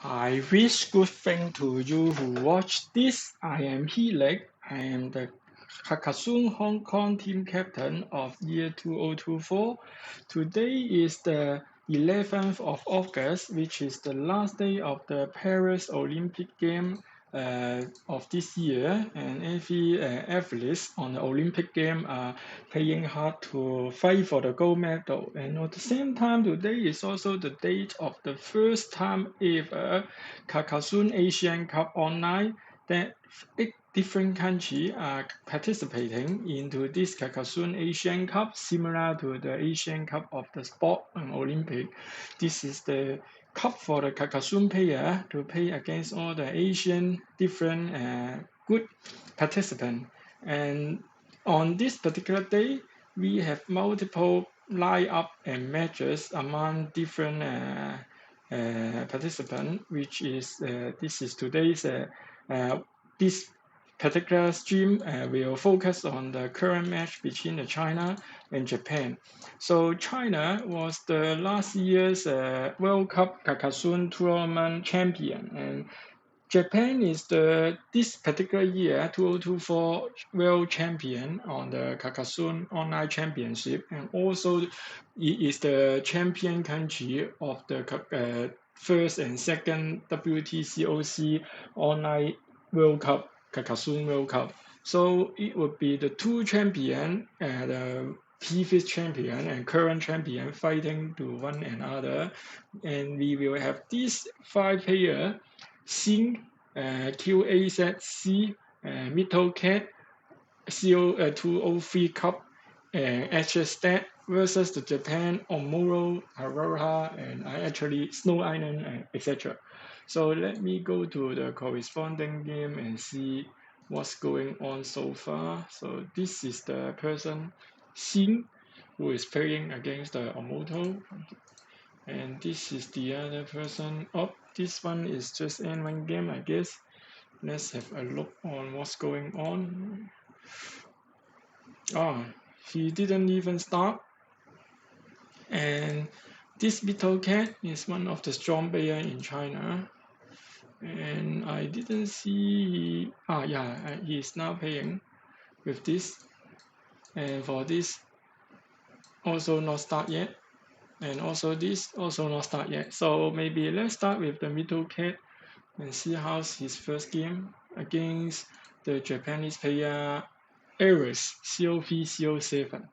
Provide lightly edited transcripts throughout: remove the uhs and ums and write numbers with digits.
I wish good thing to you who watch this. I am Heelek. I am the Carcassonne Hong Kong team captain of year 2024. Today is the 11th of August, which is the last day of the Paris Olympic game of this year, and every athletes on the Olympic game are playing hard to fight for the gold medal. And at the same time, today is also the date of the first time ever Carcassonne Asian Cup online that 8 different countries are participating into this Carcassonne Asian Cup, similar to the Asian Cup of the sport and Olympic. This is the cup for the Carcassonne player to play against all the Asian different good participants. And on this particular day, we have multiple lineup and matches among different participants, which is this is today's this particular stream will focus on the current match between the China and Japan. So China was the last year's World Cup Carcassonne tournament champion, and Japan is the this particular year 2024 world champion on the Carcassonne Online Championship, and also it is the champion country of the first and second WTCOC Online World Cup, Carcassonne World Cup. So it would be the two champion, the previous champion and current champion fighting to one another, and we will have these 5 players Xin, QAZC, Middle Cat, CO203 Cup, and Stat versus the Japan, Omuro, Aurora, and actually Snow Island, etc. So let me go to the corresponding game and see what's going on so far. So this is the person, Xin, who is playing against the Omoto, and this is the other person. Oh, this one is just in one game, I guess. Let's have a look on what's going on. He didn't even start. And this Beetle Cat is one of the strong player in China. And I didn't see he is now playing with this. And for this, also not start yet. And also this, also not start yet. So maybe let's start with the Middle Cat and see how's his first game against the Japanese player Ares COV07.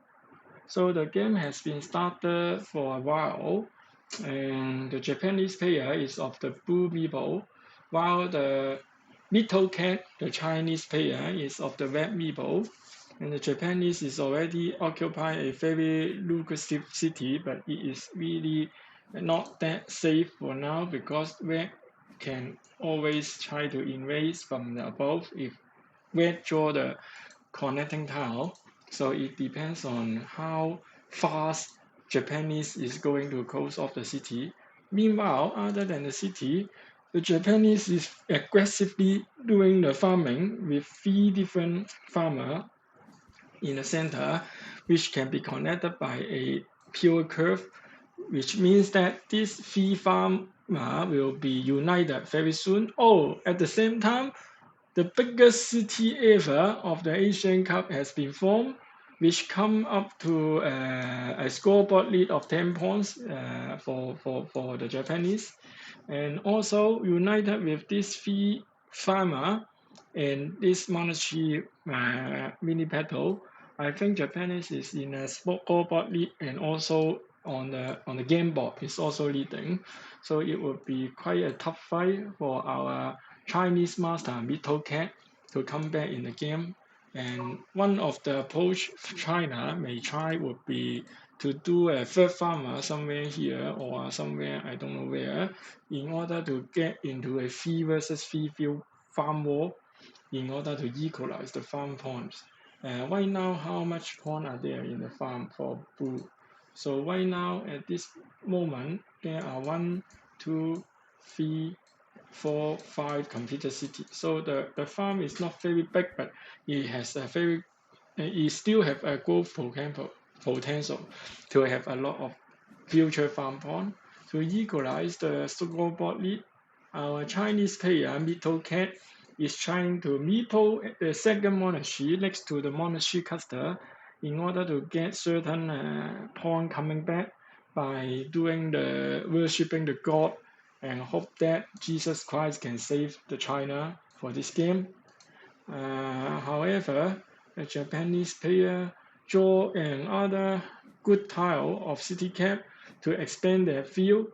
So the game has been started for a while, and the Japanese player is of the blue meeple, while the Little Cat, the Chinese player, is of the red meeple. And the Japanese is already occupy a very lucrative city, but it is really not that safe for now because red can always try to invade from the above if red draw the connecting tile. So it depends on how fast Japanese is going to close off the city. Meanwhile, other than the city, the Japanese is aggressively doing the farming with 3 different farmers in the center, which can be connected by a pure curve, which means that these 3 farmers will be united very soon. Oh, at the same time, the biggest city ever of the Asian Cup has been formed, which come up to a scoreboard lead of 10 points for the Japanese. And also united with these 3 farmers and this monastery mini battle, I think Japanese is in a scoreboard lead and also on the game board is also leading. So it would be quite a tough fight for our Chinese master Middle Cat to come back in the game. And one of the approach China may try would be to do a third farmer somewhere here or somewhere I don't know where in order to get into a 3 versus 3 field farm war in order to equalize the farm points. Right now, how much point are there in the farm for blue? So right now, at this moment, there are 1, 2, 3, 4, 5 completed cities. So the farm is not very big, but it has a very, it still have a growth potential to have a lot of future farm points to equalize the scoreboard lead. our Chinese player, Mito Cat, is trying to meeple the second monastery next to the monastery cluster in order to get certain point coming back by doing the worshipping the god and hope that Jesus Christ can save the China for this game. However, the Japanese player draw another good tile of city cap to expand their field,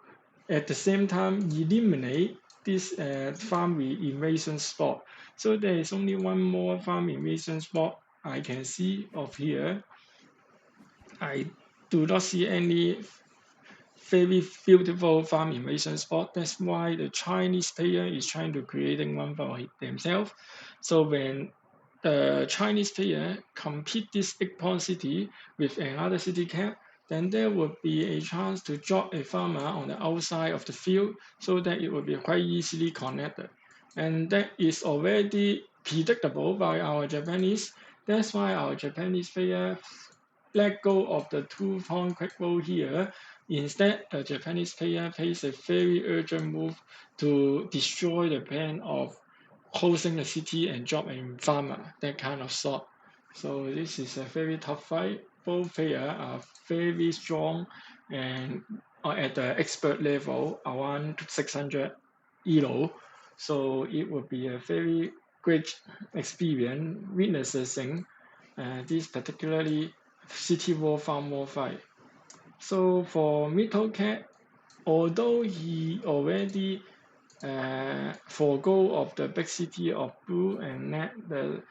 at the same time eliminate this farm invasion spot. So there is only one more farm invasion spot I can see of here. I do not see any very beautiful farm invasion spot. That's why the Chinese player is trying to creating one for themselves. So when the Chinese player compete this 8-point city with another city cap, then there would be a chance to drop a farmer on the outside of the field so that it will be quite easily connected. And that is already predictable by our Japanese. That's why our Japanese player let go of the 2-point quick roll here. Instead, the Japanese player plays a very urgent move to destroy the plan of closing the city and dropping farmer, that kind of sort. So this is a very tough fight. Both players are very strong and are at the expert level, around 600 ELO. So it would be a very great experience witnessing this particularly city war farm war fight. So for Middle Cat, although he already forego of the big city of Blue and let the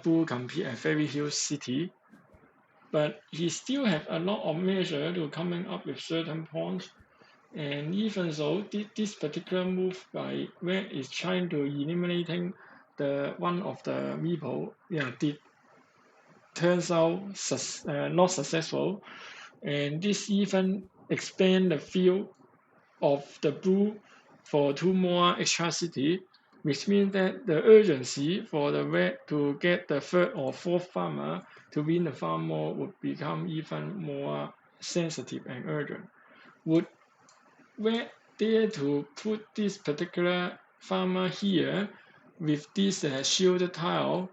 Blue compete a very huge city, but he still have a lot of measure to coming up with certain points. And even so, this particular move by Red is trying to eliminating the one of the meeple, did turns out not successful, and this even expand the field of the Blue for 2 more extra city, which means that the urgency for the Red to get the 3rd or 4th farmer to win the farm war would become even more sensitive and urgent. Would Red dare to put this particular farmer here with this shielded tile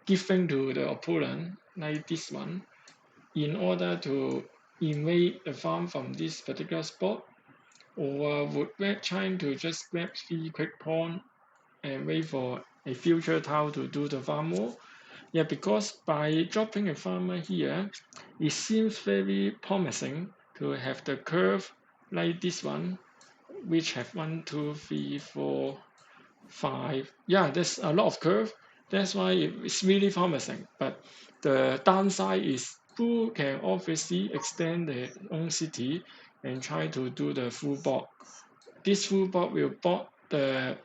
giving to the opponent, like this one, in order to invade the farm from this particular spot? Or would Red trying to just grab 3 quick pawn and wait for a future tile to do the farm war? Yeah, because by dropping a farmer here, it seems very promising to have the curve like this one, which have 1, 2, 3, 4, 5. Yeah, there's a lot of curve. That's why it's really promising. But the downside is Blue can obviously extend their own city and try to do the full block. This full block will block the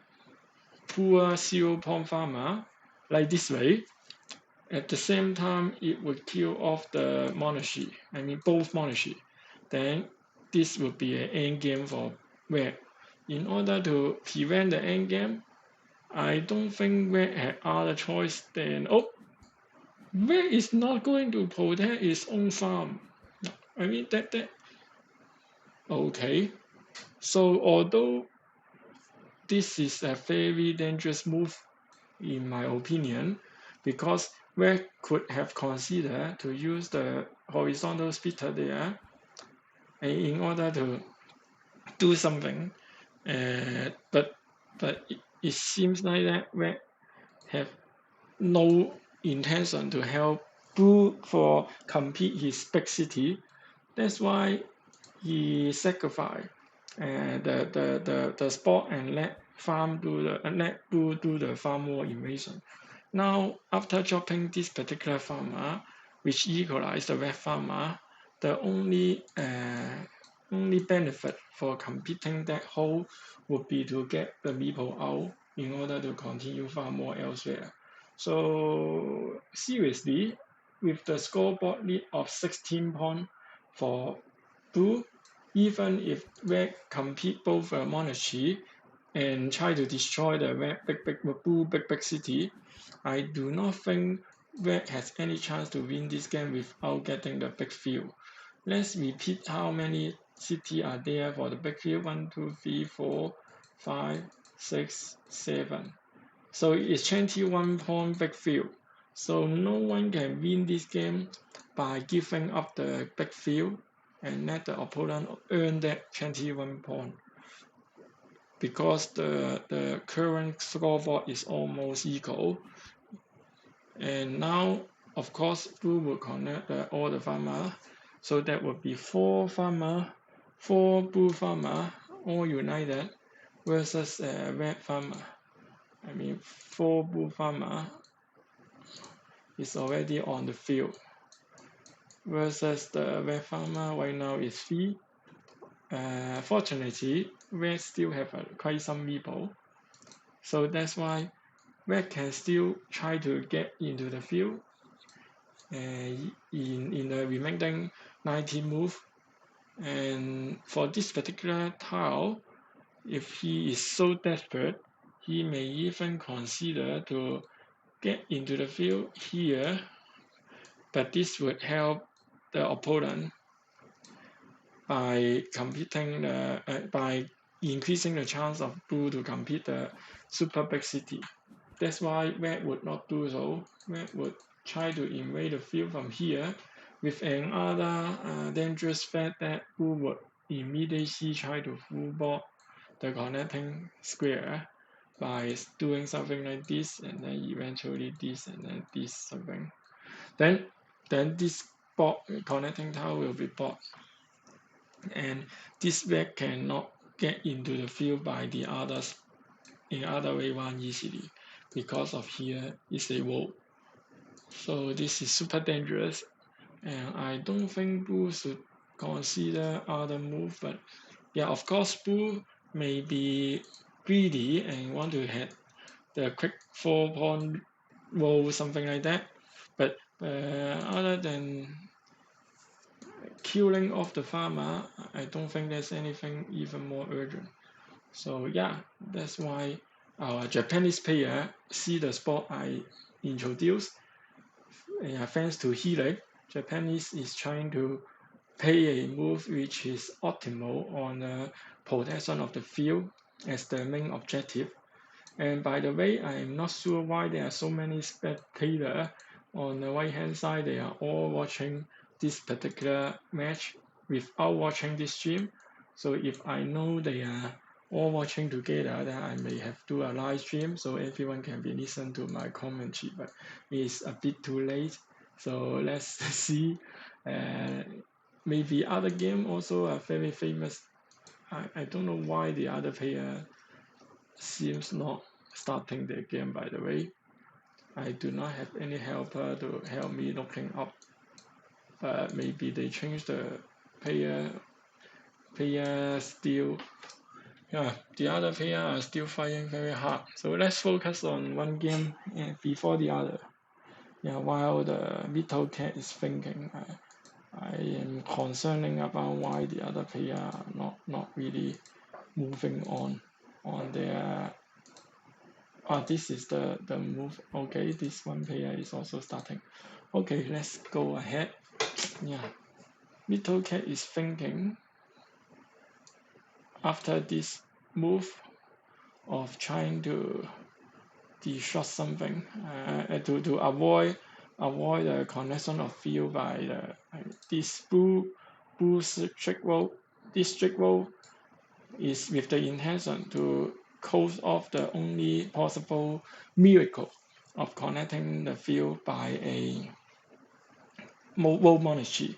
poor 0-point farmer like this way. At the same time, it would kill off the monastery. I mean both monastery. Then this would be an end game for Red. In order to prevent the end game, I don't think Red had other choice than Red is not going to protect its own farm. I mean that okay. So although this is a very dangerous move in my opinion, because Red could have considered to use the horizontal splitter there in order to do something, but it seems like that Red have no intention to help Blue for compete his big city. That's why he sacrificed the spot and let Blue do the farm war invasion. Now after dropping this particular farmer, which equalized the red farmer, the only benefit for completing that hole would be to get the meeple out in order to continue farm war elsewhere. So seriously, with the scoreboard lead of 16 points for Blue, even if Red compete both monastery and try to destroy the Red Blue big city, I do not think Red has any chance to win this game without getting the big field. Let's repeat how many cities are there for the big field. 1, 2, 3, 4, 5, 6, 7. So it's 21-point big field. So no one can win this game by giving up the big field and let the opponent earn that 21 point, because the current scoreboard is almost equal. And now, of course, blue will connect all the farmer. So that would be 4 farmer, 4 blue farmer, all united versus red farmer. I mean, 4 blue farmer is already on the field versus the red farmer right now is 3. Fortunately, red still have quite some people. So that's why red can still try to get into the field in the remaining 19 move. And for this particular tile, if he is so desperate, he may even consider to get into the field here, but this would help the opponent by competing by increasing the chance of blue to compete the super big city. That's why red would not do so. Red would try to invade the field from here with another dangerous threat that blue would immediately try to full block the connecting square by doing something like this, and then eventually this, and then this something. Then this connecting tile will be blocked, and this red cannot get into the field by the others in other way one easily, because of here is a wall. So this is super dangerous, and I don't think blue should consider other move. But yeah, of course, blue may be greedy and want to hit the quick 4-point wall, something like that. But other than killing off the farmer, I don't think there's anything even more urgent. So yeah, that's why our Japanese player see the spot I introduced. Thanks to Helix, Japanese is trying to play a move which is optimal on the protection of the field as the main objective. And by the way, I'm not sure why there are so many spectators on the right hand side. They are all watching this particular match without watching this stream. So if I know they are all watching together, then I may have to do a live stream so everyone can be listen to my commentary, but it's a bit too late. So let's see. Maybe other game also are very famous. I don't know why the other player seems not starting the game, by the way. I do not have any helper to help me looking up. Maybe they changed the player still. Yeah, the other player are still fighting very hard. So let's focus on one game before the other. Yeah, while the little cat is thinking, I am concerning about why the other player are not really moving on their. This is the move. Okay, this one player is also starting. Okay, let's go ahead. Yeah, little cat is thinking after this move of trying to destroy something to avoid the connection of field by this blue strict road. This strict road is with the intention to close off the only possible miracle of connecting the field by a world monarchy.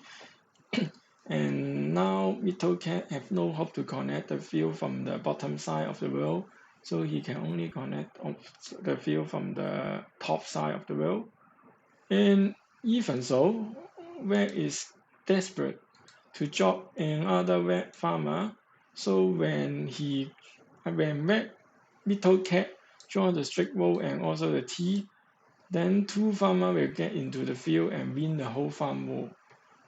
And now Little Cat have no hope to connect the field from the bottom side of the world, so he can only connect the field from the top side of the world. And even so, Red is desperate to drop another red farmer, so when Red Little Cat join the strict roll and also the T, then 2 farmers will get into the field and win the whole farm war,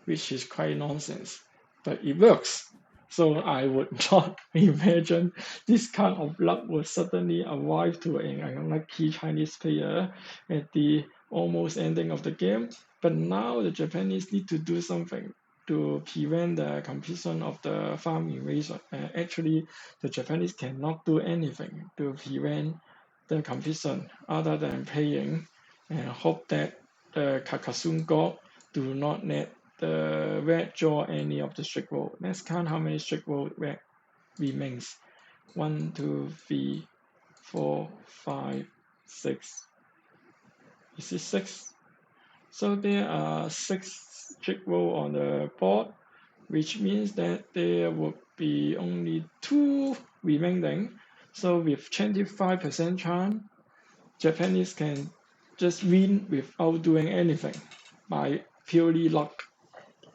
which is quite nonsense, but it works. So I would not imagine this kind of luck would suddenly arrive to an unlucky Chinese player at the almost ending of the game. But now the Japanese need to do something. to prevent the completion of the farm invasion. Actually, the Japanese cannot do anything to prevent the completion other than playing and hope that the Carcassonne god do not let the red draw any of the strict road. Let's count how many strict road red remains. 1, 2, 3, 4, 5, 6. Is it 6? So there are 6 strict row on the board, which means that there would be only 2 remaining. So with 25% chance, Japanese can just win without doing anything by purely luck.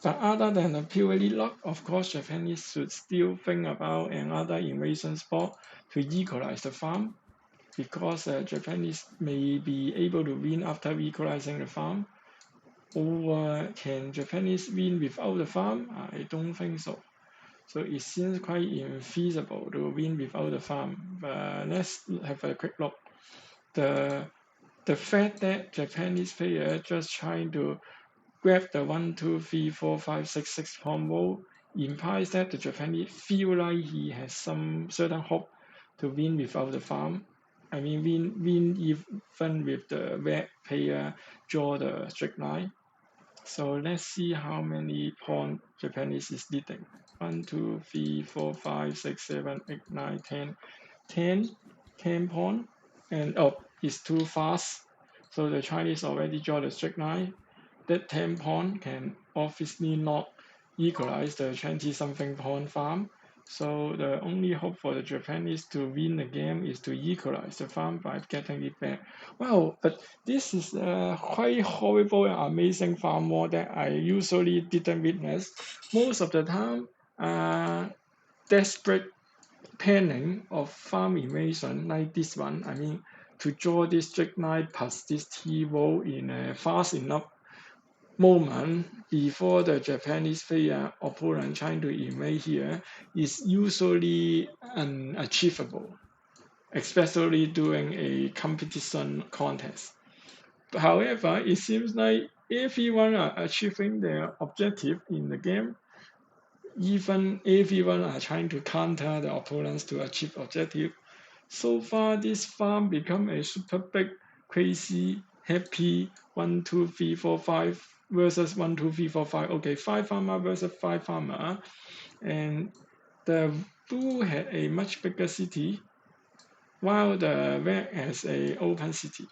But other than the purely luck, of course, Japanese should still think about another invasion spot to equalize the farm, because Japanese may be able to win after equalizing the farm. Or can Japanese win without the farm? I don't think so. So it seems quite infeasible to win without the farm. But let's have a quick look. The fact that Japanese player just trying to grab the 1, 2, 3, 4, 5, 6 combo implies that the Japanese feel like he has some certain hope to win without the farm. I mean, win even with the red player draw the straight line. So let's see how many pawn Japanese is leading. 1, 2, 3, 4, 5, 6, 7, 8, 9, 10. 10 pawn. And it's too fast. So the Chinese already draw the straight line. That 10 pawn can obviously not equalize the 20-something pawn farm. So the only hope for the Japanese to win the game is to equalize the farm by getting it back. Wow, but this is a quite horrible and amazing farm war that I usually didn't witness. Most of the time, desperate planning of farm invasion like this one, I mean, to draw this straight line plus this T-row in a fast enough moment before the Japanese player opponent trying to invade here is usually unachievable, especially during a competition contest. However, it seems like everyone are achieving their objective in the game. Even everyone are trying to counter the opponents to achieve objective. So far, this farm become a super big, crazy, happy 1, 2, 3, 4, 5 versus 1, 2, 3, 4, 5. Okay, 5 farmer versus 5 farmer. And the blue had a much bigger city, while the red has a open city.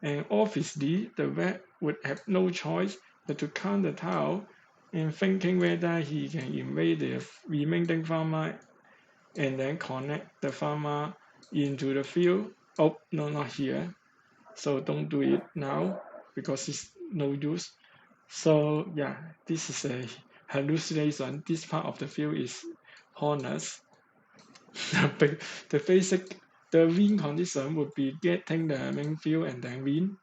And obviously, the red would have no choice but to count the tile and thinking whether he can invade the remaining farmer and then connect the farmer into the field. Oh, no, not here. So don't do it now because it's no use. So yeah, this is a hallucination. This part of the field is honest. The win condition would be getting the main field and then win.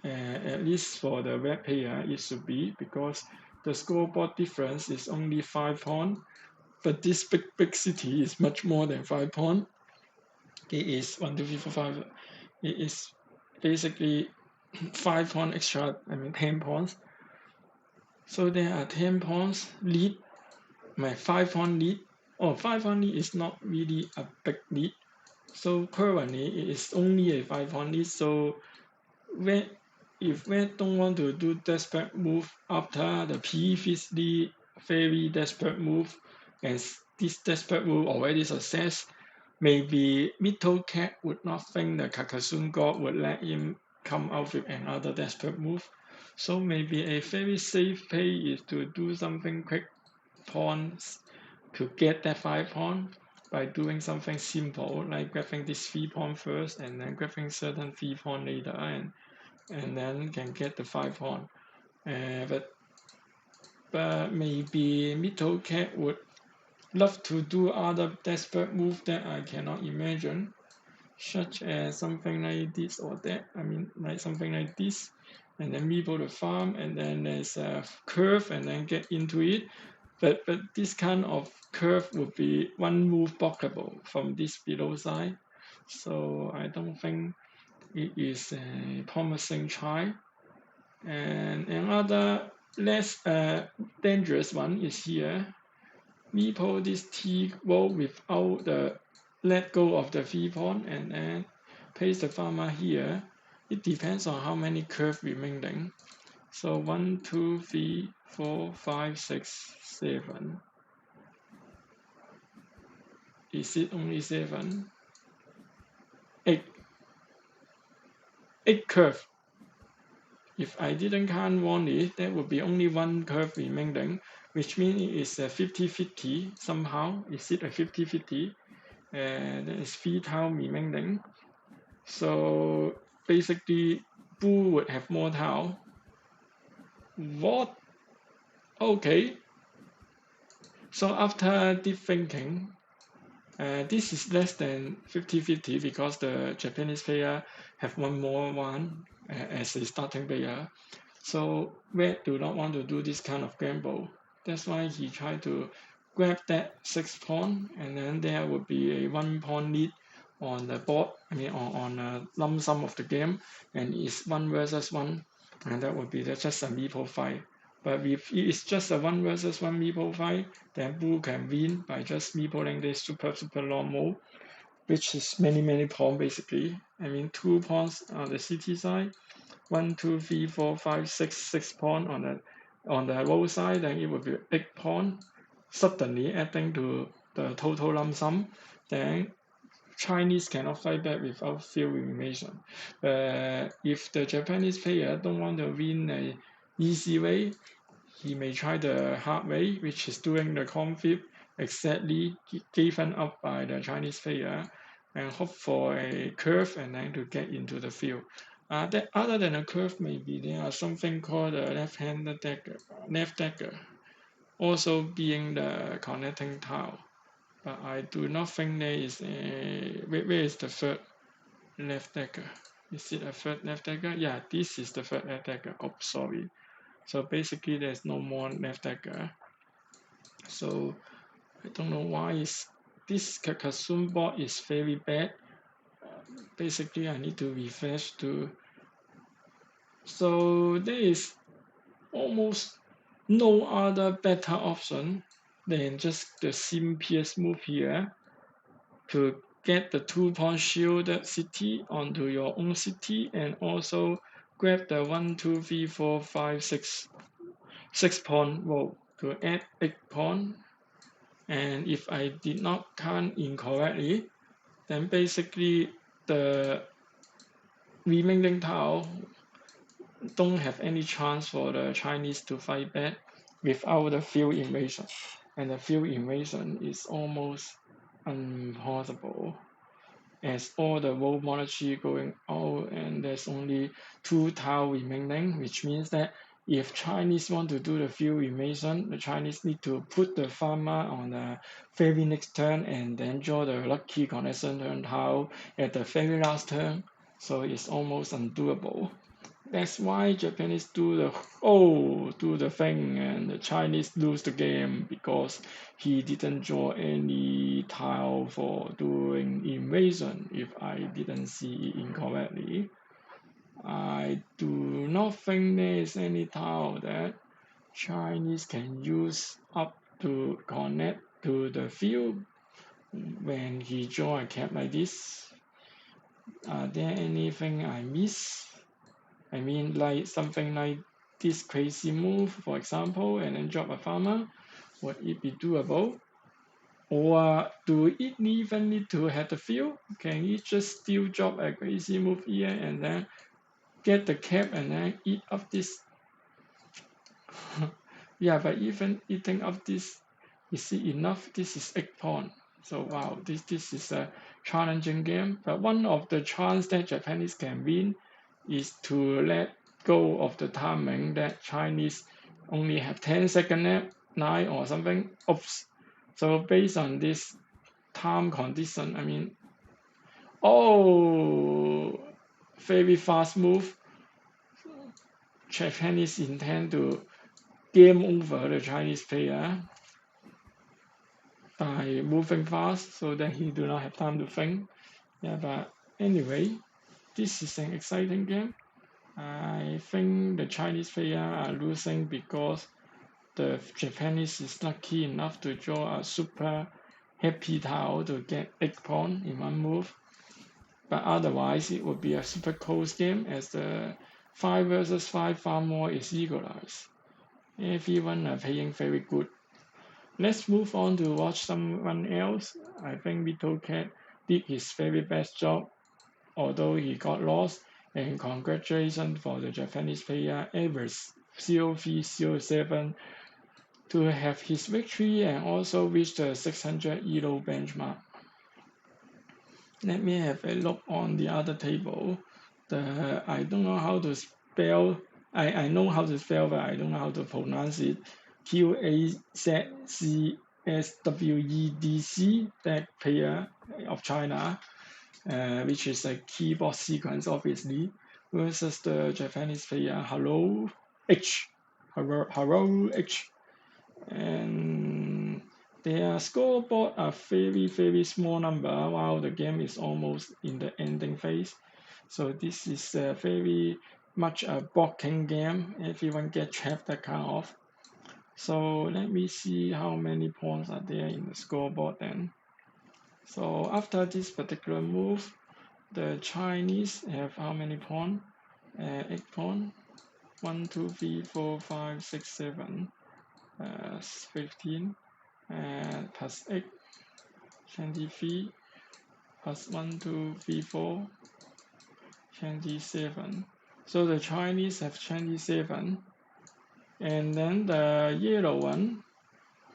At least for the red player, it should be, because the scoreboard difference is only 5 points. But this big city is much more than 5 points. It is 1, 2, 3, 4, 5. It is basically 5 points extra, 10 points. So there are 10 points lead, my 5 point lead. 5 point lead is not really a big lead. So currently it is only a 5 point lead. So if Red don't want to do desperate move after the previously very desperate move, and this desperate move already success, maybe Middle Cat would not think the Carcassonne god would let him come out with another desperate move. So maybe a very safe play is to do something quick pawns to get that 5 pawn by doing something simple like grabbing this 3 pawn first and then grabbing certain 3 pawn later, and then can get the 5 pawn. But maybe Middle Cat would love to do other desperate move that I cannot imagine, such as something like this or that. Like something like this, and then rebuild the farm, and then there's a curve, and then get into it. But this kind of curve would be one move blockable from this below side. So I don't think it is a promising try. And another less dangerous one is here. Meeple this T roll without the let go of the V pawn and then place the farmer here. It depends on how many curve remaining. So 1, 2, 3, 4, 5, 6, 7. Is it only 7? 8. 8 curve. If I didn't count one it, there would be only one curve remaining, which means it is a 50-50 somehow. Is it a 50-50? There is 3 tile remaining. So basically, blue would have more tile. What? Okay. So after deep thinking, this is less than 50-50 because the Japanese player have one more one as a starting player. So Red do not want to do this kind of gamble. That's why he tried to grab that 6 pawn, and then there would be a 1 pawn lead on the board. I mean on a lump sum of the game, and it's 1 versus 1, and that would be just a meeple fight. But if it is just a 1 versus 1 meeple fight, then blue can win by just meepling this super long move, which is many pawns basically. I mean 2 pawns on the CT side, 1, 2, 3, 4, 5, 6 pawn on the low side, then it would be 8 pawn, suddenly adding to the total lump sum. Then Chinese cannot fight back without field invasion. If the Japanese player don't want to win a easy way, he may try the hard way, which is doing the conflict exactly given up by the Chinese player, and hope for a curve and then to get into the field. That other than a curve, maybe there are something called a left-handed dagger, left dagger, also being the connecting tile. But I do not think there is a. Where is the third left dagger? Is it a third left dagger? Yeah, this is the third left dagger. Oh, sorry. So basically, there's no more left dagger. So I don't know why this Carcassonne board is very bad. Basically, I need to refresh to. So there is almost no other better option than just the simplest move here to get the 2 pawn shielded city onto your own city, and also grab the 1, 2, 3, 4, 5, 6 pawn row to add 8 pawn. And if I did not count incorrectly, then basically the remaining tile don't have any chance for the Chinese to fight back without the field invasion. And the field invasion is almost impossible, as all the world monarchy going out and there's only 2 tile remaining, which means that if Chinese want to do the field invasion, the Chinese need to put the farmer on the very next turn and then draw the lucky connection turn tile at the very last turn. So it's almost undoable. That's why Japanese do the thing, and the Chinese lose the game because he didn't draw any tile for doing invasion. If I didn't see it incorrectly, I do not think there is any tile that Chinese can use up to connect to the field when he draw a cap like this. Are there anything I miss? I mean, like something like this crazy move, for example, and then drop a farmer, would it be doable? Or do it even need to have the field? Can it just still drop a crazy move here and then get the cap and then eat up this? Yeah, but even eating up this, is it enough? This is 8 pawn. So wow, this is a challenging game. But one of the chance that Japanese can win is to let go of the timing that Chinese only have 10-second left, 9 or something. Oops. So based on this time condition, I mean, oh, very fast move. Japanese intend to game over the Chinese player by moving fast so that he do not have time to think. Yeah, but anyway, this is an exciting game. I think the Chinese player are losing because the Japanese is not key enough to draw a super happy tile to get 8 points in one move. But otherwise, it would be a super close game as the 5 versus 5 far more is equalized. Everyone are playing very good. Let's move on to watch someone else. I think WTCOC did his very best job, although he got lost. And congratulations for the Japanese player Evers 0307 to have his victory and also reach the 600 ELO benchmark. Let me have a look on the other table. I don't know how to spell. I know how to spell, but I don't know how to pronounce it. QAZCSWEDC, that player of China, which is a keyboard sequence, obviously, versus the Japanese player Hello H. Hello H. And their scoreboard are very small number while the game is almost in the ending phase. So this is a very much a blocking game. Everyone get trapped that kind of. So let me see how many pawns are there in the scoreboard then. So after this particular move, the Chinese have how many pawns? 8 pawns. 1, 2, 3, 4, 5, 6, 7, 15, plus 8, 23, plus 1, 2, 3, 4, 27. So the Chinese have 27. And then the yellow one,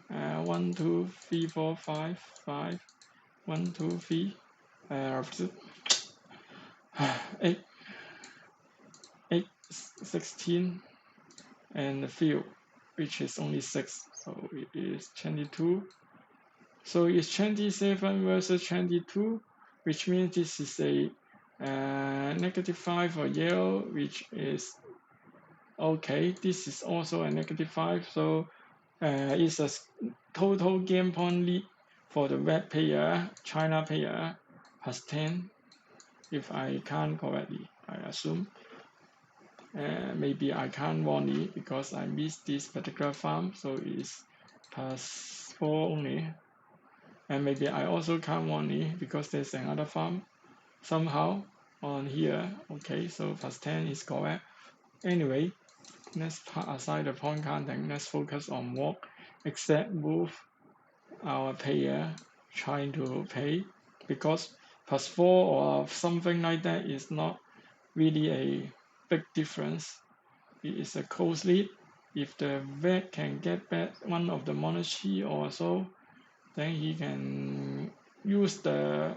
1, 2, 3, 4, 5, 5, 1, 2, 3, 8, 8, 16, and a few, which is only 6. So it is 22. So it's 27 versus 22, which means this is a -5 for yellow, which is okay. This is also a -5, so it's a total game point lead for the red player, China player, plus 10, if I count correctly, I assume. Maybe I can't wrongly because I missed this particular farm, so it's plus 4 only. And maybe I also count wrongly because there's another farm somehow on here. Okay, so plus 10 is correct. Anyway, let's put aside the point counting. Let's focus on what exact move our player trying to play, because plus 4 or something like that is not really a big difference. It is a close lead. If the red can get back one of the monarchy or so, then he can use the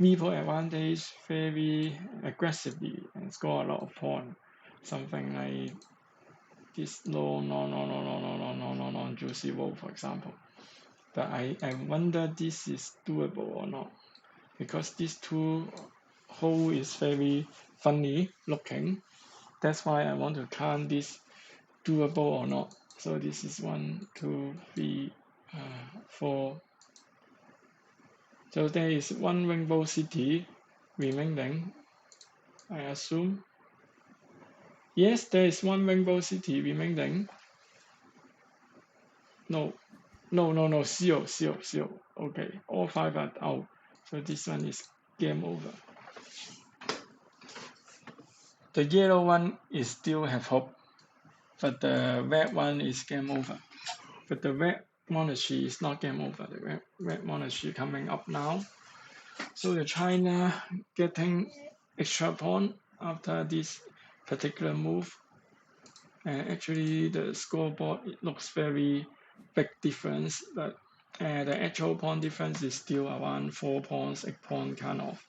meeple advantage very aggressively and score a lot of points. Something like this non-juicy roll, for example. But I wonder this is doable or not, because these two hole is very funny looking. That's why I want to count this doable or not. So this is 1, 2, 3, 4. So there is one rainbow city remaining, I assume. Yes, there is one rainbow city remaining. No, 0. Okay, all 5 are out. So this one is game over. The yellow one is still have hope, but the red one is game over. But the red monarchy is not game over. The red monarchy coming up now. So the China getting extra point after this particular move. And actually the scoreboard, it looks very big difference, but the actual point difference is still around 4 points, 8 points kind of.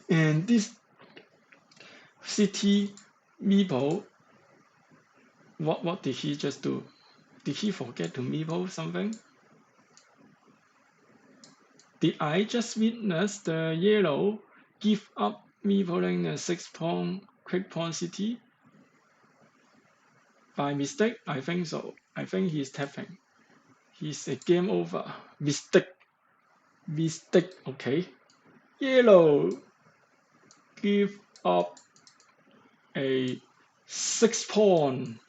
And this city meeple, what did he just do? Did he forget to meeple something? Did I just witness the yellow give up meepling the 6 point quick pawn city? By mistake? I think so. I think he's tapping. He's a game over. Mistake. Okay. Yellow give up a 6 pawn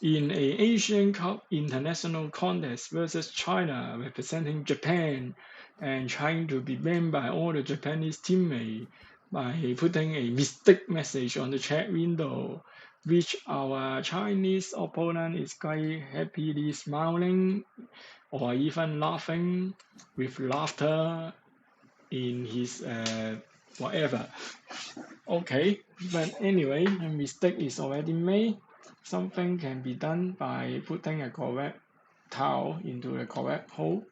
in a Asian Cup international contest versus China, representing Japan, and trying to be banned by all the Japanese teammates by putting a mistake message on the chat window, which our Chinese opponent is quite happily smiling or even laughing with laughter in his whatever. Okay, but anyway, a mistake is already made. Something can be done by putting a correct tile into the correct hole,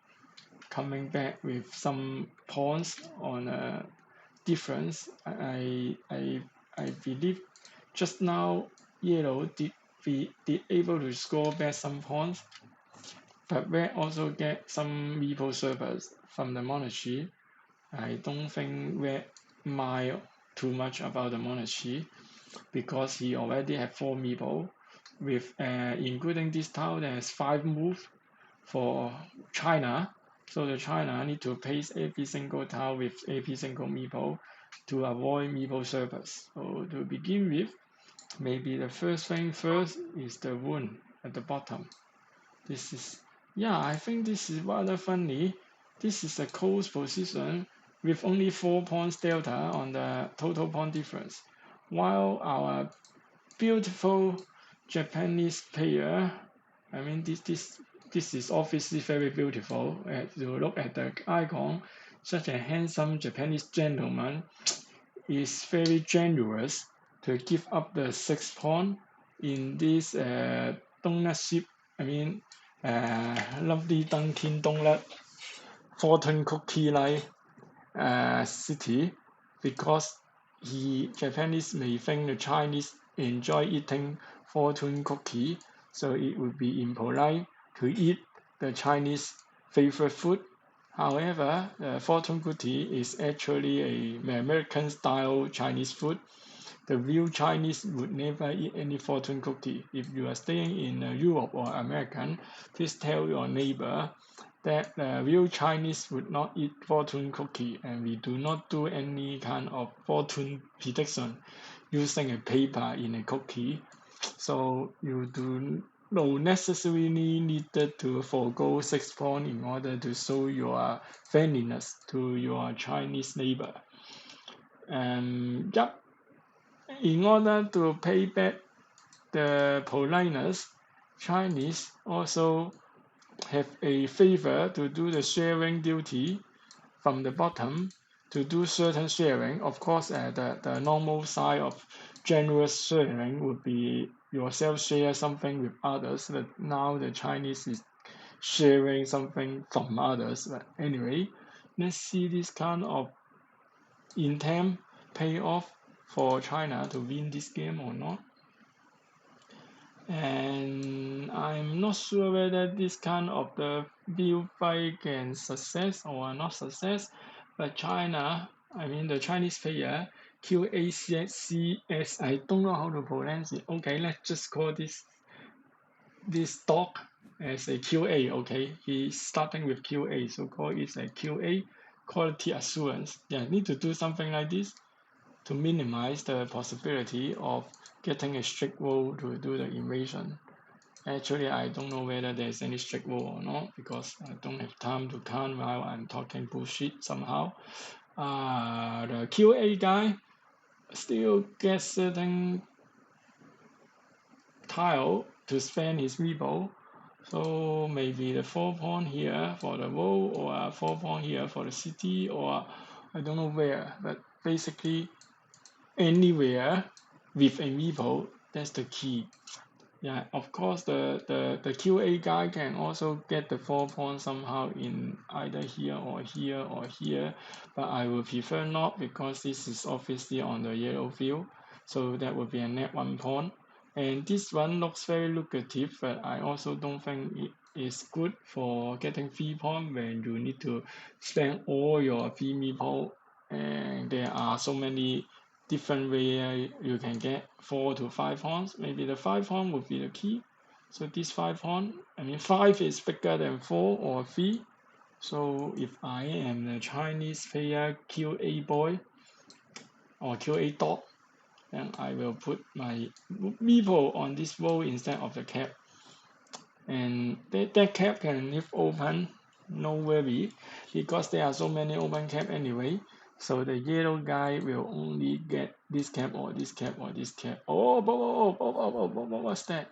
coming back with some pawns on a difference. I believe just now yellow did able to score back some pawns, but red also get some meeple servers from the monarchy. I don't think red mind too much about the monarchy because he already have 4 meeple with including this tile there's 5 move for China, so the China need to paste every single tile with every single meeple to avoid meeple service. So to begin with, maybe the first thing first is the wound at the bottom. This is, yeah, I think this is rather funny. This is a close position with only 4 points delta on the total point difference, while our beautiful Japanese player, I mean this is obviously very beautiful. As you look at the icon, such a handsome Japanese gentleman is very generous to give up the 6 pawn in this donut ship. I mean lovely Dunkin' Donut fortune cookie like city, because Japanese may think the Chinese enjoy eating fortune cookie, so it would be impolite to eat the Chinese favorite food. However, fortune cookie is actually a American style Chinese food. The real Chinese would never eat any fortune cookie. If you are staying in Europe or American, please tell your neighbor that real Chinese would not eat fortune cookie, and we do not do any kind of fortune prediction using a paper in a cookie. So you do not necessarily needed to forego 6 points in order to show your friendliness to your Chinese neighbor. Yep. In order to pay back the politeness, Chinese also have a favor to do the sharing duty from the bottom to do certain sharing. Of course, the normal side of generous sharing would be yourself share something with others, but now the Chinese is sharing something from others. But anyway, let's see this kind of intent pay off for China to win this game or not. And I'm not sure whether this kind of the build fight can success or not success, but China, I mean the Chinese player QACS, I don't know how to pronounce it. Okay, let's just call this dog as a QA. Okay, he's starting with QA, so call it a QA, quality assurance. Yeah, need to do something like this to minimize the possibility of getting a strict rule to do the invasion. Actually, I don't know whether there's any strict rule or not because I don't have time to count while I'm talking bullshit somehow. The QA guy still gets certain tile to spend his meeple. So maybe the 4 pawn here for the wall, or 4 pawn here for the city, or I don't know where, but basically anywhere with a meeple, that's the key. Yeah, of course the QA guy can also get the 4 pawn somehow in either here or here or here, but I would prefer not because this is obviously on the yellow field, so that would be a net 1 pawn. And this one looks very lucrative, but I also don't think it is good for getting 3 pawn when you need to spend all your 3 meeple, and there are so many different way you can get 4 to 5 pawns. Maybe the 5 pawn would be the key. So this 5 pawn, I mean 5 is bigger than 4 or 3. So if I am the Chinese player QA boy or QA dog, then I will put my meeple on this row instead of the cap. And that cap can leave open, no worry, because there are so many open cap anyway. So the yellow guy will only get this cap or this cap or this cap. What's that?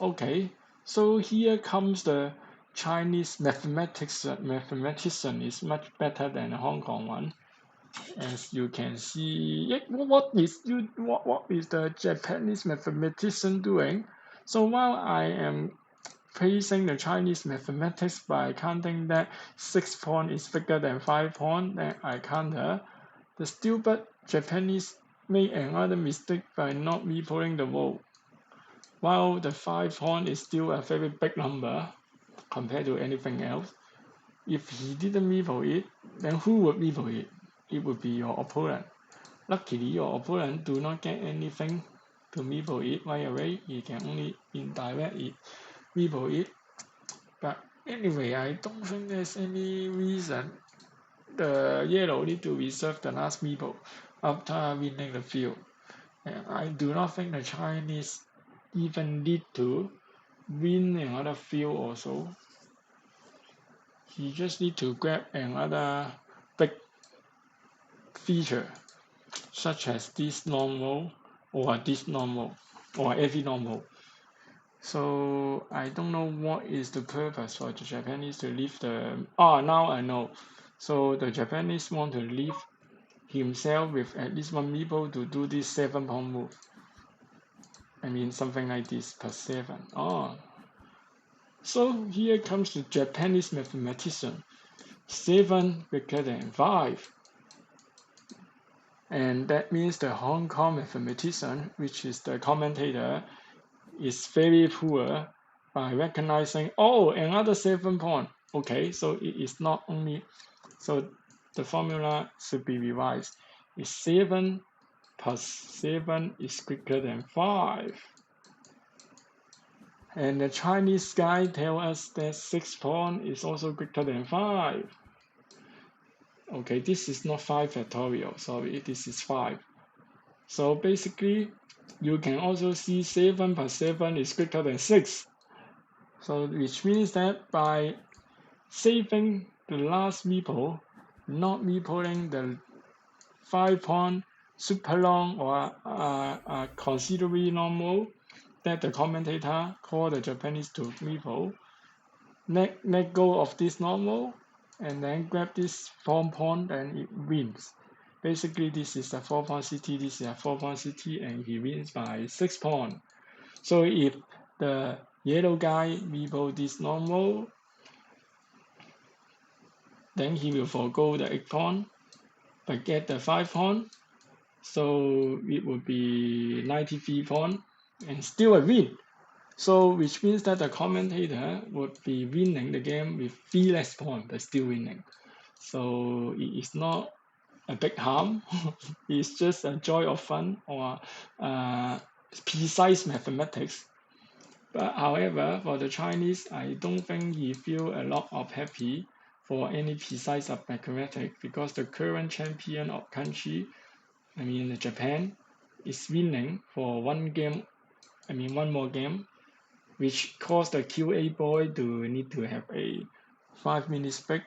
Okay, so here comes the Chinese mathematician is much better than the Hong Kong one. As you can see, what is the Japanese mathematician doing? So while I am praising the Chinese mathematics by counting that 6 point is bigger than 5 point, then I counter, the stupid Japanese made another mistake by not meepling the row. While the 5 point is still a very big number compared to anything else, if he didn't meeple it, then who would meeple it? It would be your opponent. Luckily, your opponent do not get anything to meeple it right away. He can only indirectly meeple it. But anyway, I don't think there's any reason the yellow need to reserve the last meeple after winning the field. And I do not think the Chinese even need to win another field also. He just need to grab another big feature, such as this normal or this normal or every normal. So I don't know what is the purpose for the Japanese to leave the. Now I know. So the Japanese want to leave himself with at least one meeple to do this 7 point move. I mean something like this plus 7. So here comes the Japanese mathematician. 7 bigger than 5. And that means the Hong Kong mathematician, which is the commentator, is very poor by recognizing, another 7 point. Okay, so it is not only, so the formula should be revised. It's 7 plus 7 is greater than 5. And the Chinese guy tells us that 6 point is also greater than 5. Okay, this is not 5 factorial, sorry, this is 5. So basically, you can also see 7 plus 7 is greater than 6. So which means that by saving the last meeple, not meepling the 5 point super long or considerably normal that the commentator called the Japanese to meeple, let go of this normal and then grab this 4 point and it wins. Basically, this is a 4 point CT, this is a 4 point CT, and he wins by 6 points. So if the yellow guy meeple this normal, then he will forego the 8 point, but get the 5 point. So it would be 93 point and still a win. So which means that the commentator would be winning the game with 3 less points, but still winning. So it is not a big harm. It's just a joy of fun or precise mathematics. But however, for the Chinese, I don't think he feel a lot of happy for any precise of mathematics because the current champion of country, I mean Japan, is winning for one more game, which caused the QA boy to need to have a 5 minutes break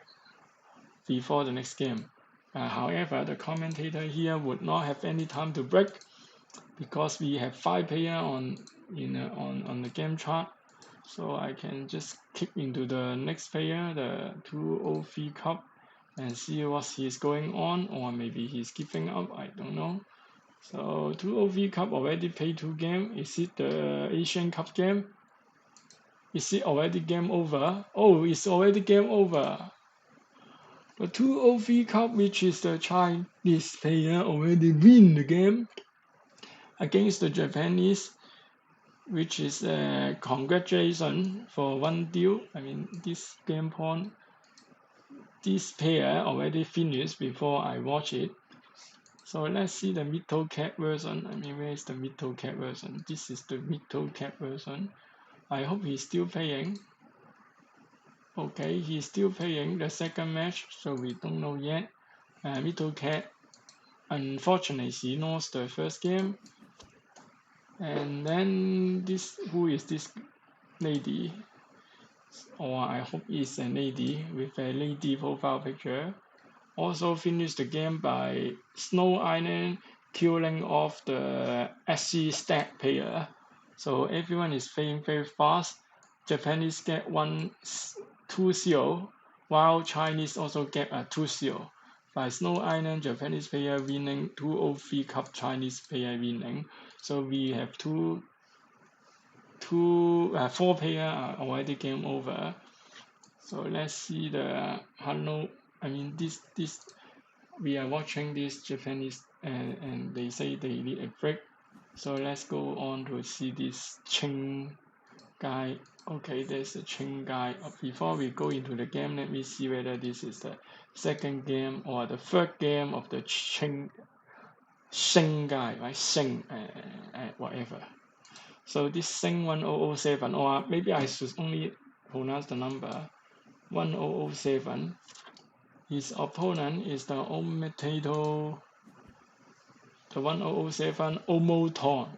before the next game. However, the commentator here would not have any time to break because we have 5 players on the game chart. So I can just kick into the next player, the 203 Cup, and see what he's going on, or maybe he's giving up, I don't know. So 203 Cup already played 2 games. Is it the Asian Cup game? Is it already game over? Oh, it's already game over. The 203 Cup, which is the Chinese player, already win the game against the Japanese, which is congratulations for one deal. I mean, this game point, this pair already finished before I watch it. So let's see the middle cap version. I mean, where is the middle cap version? This is the middle cap version. I hope he's still playing. Okay, he's still playing the second match, so we don't know yet. Middle cap unfortunately he lost the first game. And then who is this lady? Or I hope it's a lady with a lady profile picture. Also finished the game by Snow Island killing off the SC stack player. So everyone is playing very fast. Japanese get 2-0, while Chinese also get a 2-0. By Snow Island, Japanese player winning, 203 Cup Chinese player winning. So we have four player are already game over. So let's see the this we are watching this Japanese and they say they need a break. So let's go on to see this Ching guy. Okay, there's a Ching guy. Before we go into the game, let me see whether this is the second game or the third game of the Shing guy, right? Shing, whatever. So this Shing 1007, or maybe I should only pronounce the number 1007. His opponent is the Omotato, the 1007 Omoton,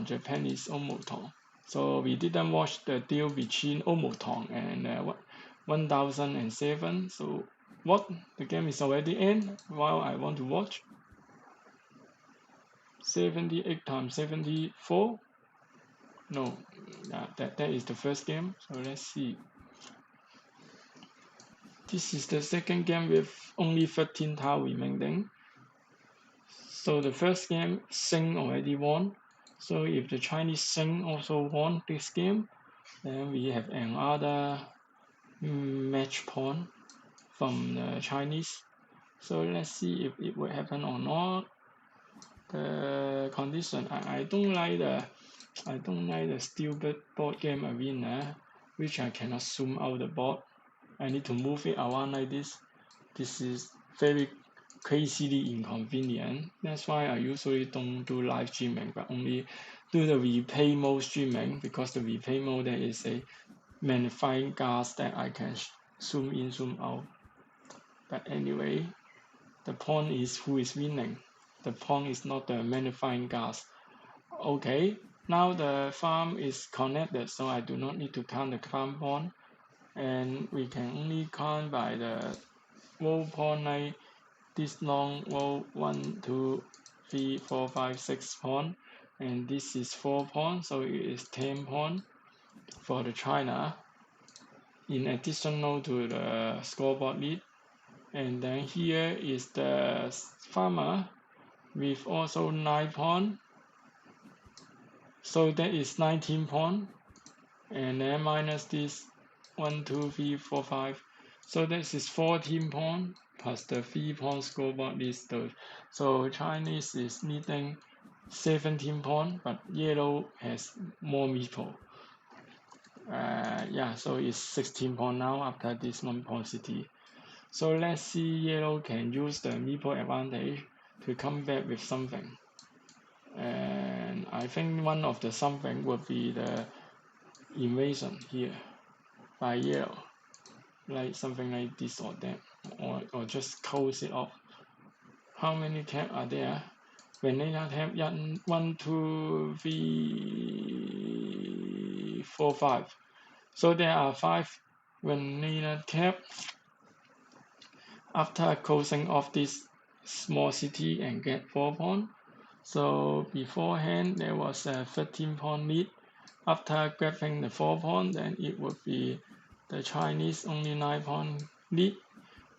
Japanese Omoton. So we didn't watch the deal between Omoton and 1007. So what? The game is already in while I want to watch. 78 times 74. No, that is the first game. So let's see. This is the second game with only 13 tiles remaining. So the first game, Sing already won. So if the Chinese Sing also won this game, then we have another match point from the Chinese. So let's see if it will happen or not. The condition, I don't like the stupid board game arena, which I cannot zoom out the board. I need to move it around like this. This is very crazily inconvenient. That's why I usually don't do live streaming, but only do the replay mode streaming, because the replay mode there is a magnifying glass that I can zoom in, zoom out. But anyway, the point is who is winning. The point is not the magnifying glass. Okay, now the farm is connected, so I do not need to count the farm point, and we can only count by the wall point like this long wall 1, 2, 3, 4, 5, 6 point, and this is 4 points, so it is 10 points for the China in addition to the scoreboard lead. And then here is the farmer with also 9 points, so that is 19 points, and then minus this 1, 2, 3, 4, 5, so this is 14 points plus the 3 point scoreboard lead. So Chinese is needing 17 points, but yellow has more meeple. So it's 16 points now after this 1 point city. So let's see, yellow can use the meeple advantage to come back with something. And I think one of the something would be the invasion here by yellow, like something like this or that, or just close it off. How many tabs are there? Vanilla tab 1, 2, 3, 4, 5. So there are 5 vanilla tabs. After closing off this small city and get 4 points. So beforehand there was a 13 point lead. After grabbing the 4 points, then it would be the Chinese only 9 point lead.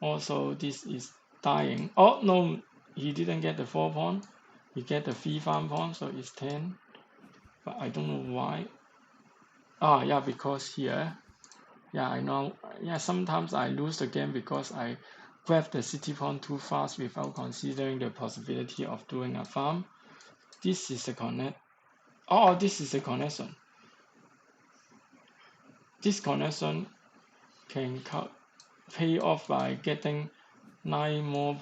Also this is dying. Oh no, he didn't get the 4 point. He get the 3 farm point, so it's 10. But I don't know why. Because here. I know. Sometimes I lose the game because I grab the city point too fast without considering the possibility of doing a farm. This is a connect. Oh, this is a connection. This connection can pay off by getting 9 more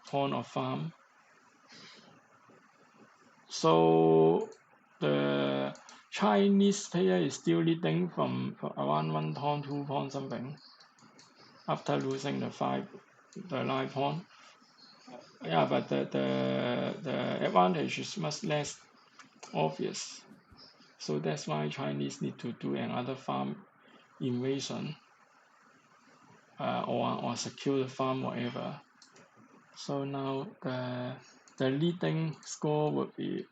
points of farm. So the Chinese player is still leading from around 1 point, 2 point something after losing the 9 point. Yeah, but the advantage is much less obvious. So that's why Chinese need to do another farm invasion, or secure the farm, whatever. So now the leading score would be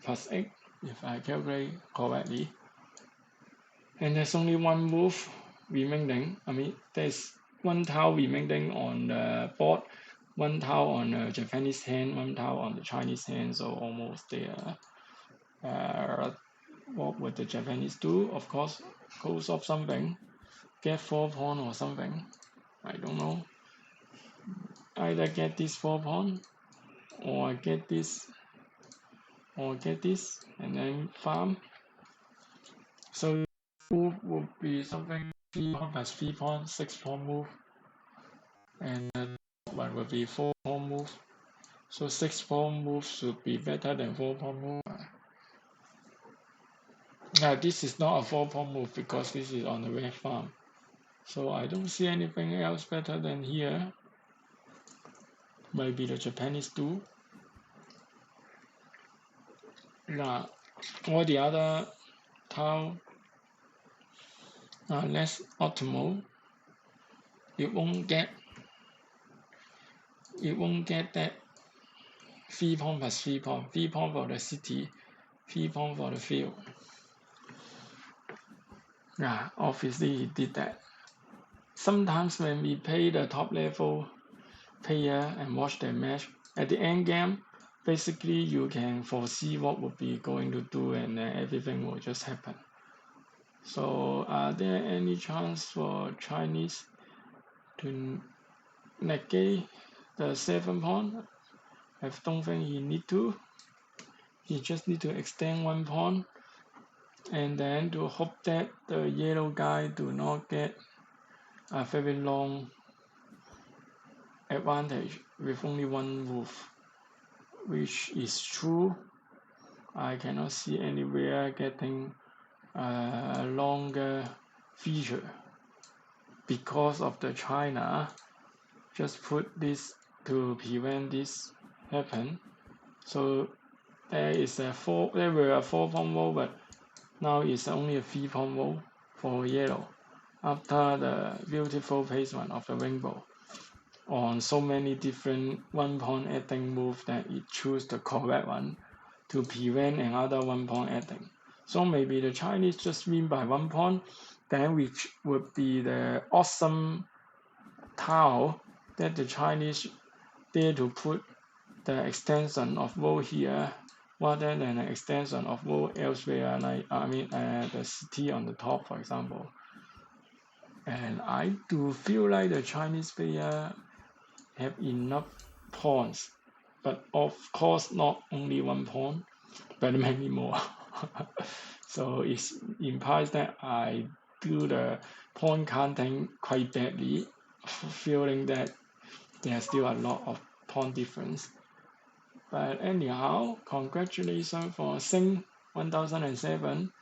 +8 if I calculate correctly. And there's only one move remaining. I mean, there's one tile remaining on the board, one tile on the Japanese hand, one tile on the Chinese hand. So almost there. What would the Japanese do? Of course, close off something, get 4 pawn or something. I don't know. Either get this 4 pawn, or get this, and then farm. So move would be something 3 pawn plus 3 pawn, 6 pawn move, and then one would be 4 pawn move. So 6 pawn move should be better than 4 pawn move. Now this is not a 4 pawn move because this is on the red farm. So I don't see anything else better than here. Maybe the Japanese do. Now all the other tile are less optimal. It won't get that 3 pawn plus 3 pawn. 3 pawn for the city, 3 pawn for the field. Yeah, obviously he did that. Sometimes when we play the top level player and watch the match, at the end game, basically you can foresee what would be going to do, and everything will just happen. So are there any chance for Chinese to negate the 7 pawn? I don't think he need to. He just need to extend 1 pawn, and then to hope that the yellow guy do not get a very long advantage with only one move, which is true. I cannot see anywhere getting a longer feature because of the China just put this to prevent this happen. So there were a 4 pawn wall, but now it's only a 3 pawn wall for yellow after the beautiful placement of the rainbow on so many different 1 pawn adding moves that it choose the correct one to prevent another 1 pawn adding. So maybe the Chinese just win by 1 pawn, then which would be the awesome tile that the Chinese dare to put the extension of wall here rather than an extension of wall elsewhere, like the city on the top, for example. And I do feel like the Chinese player have enough pawns, but of course not only 1 pawn, but many more. So it implies that I do the pawn counting quite badly, feeling that there's still a lot of pawn difference. But anyhow, congratulations for Sing 1007.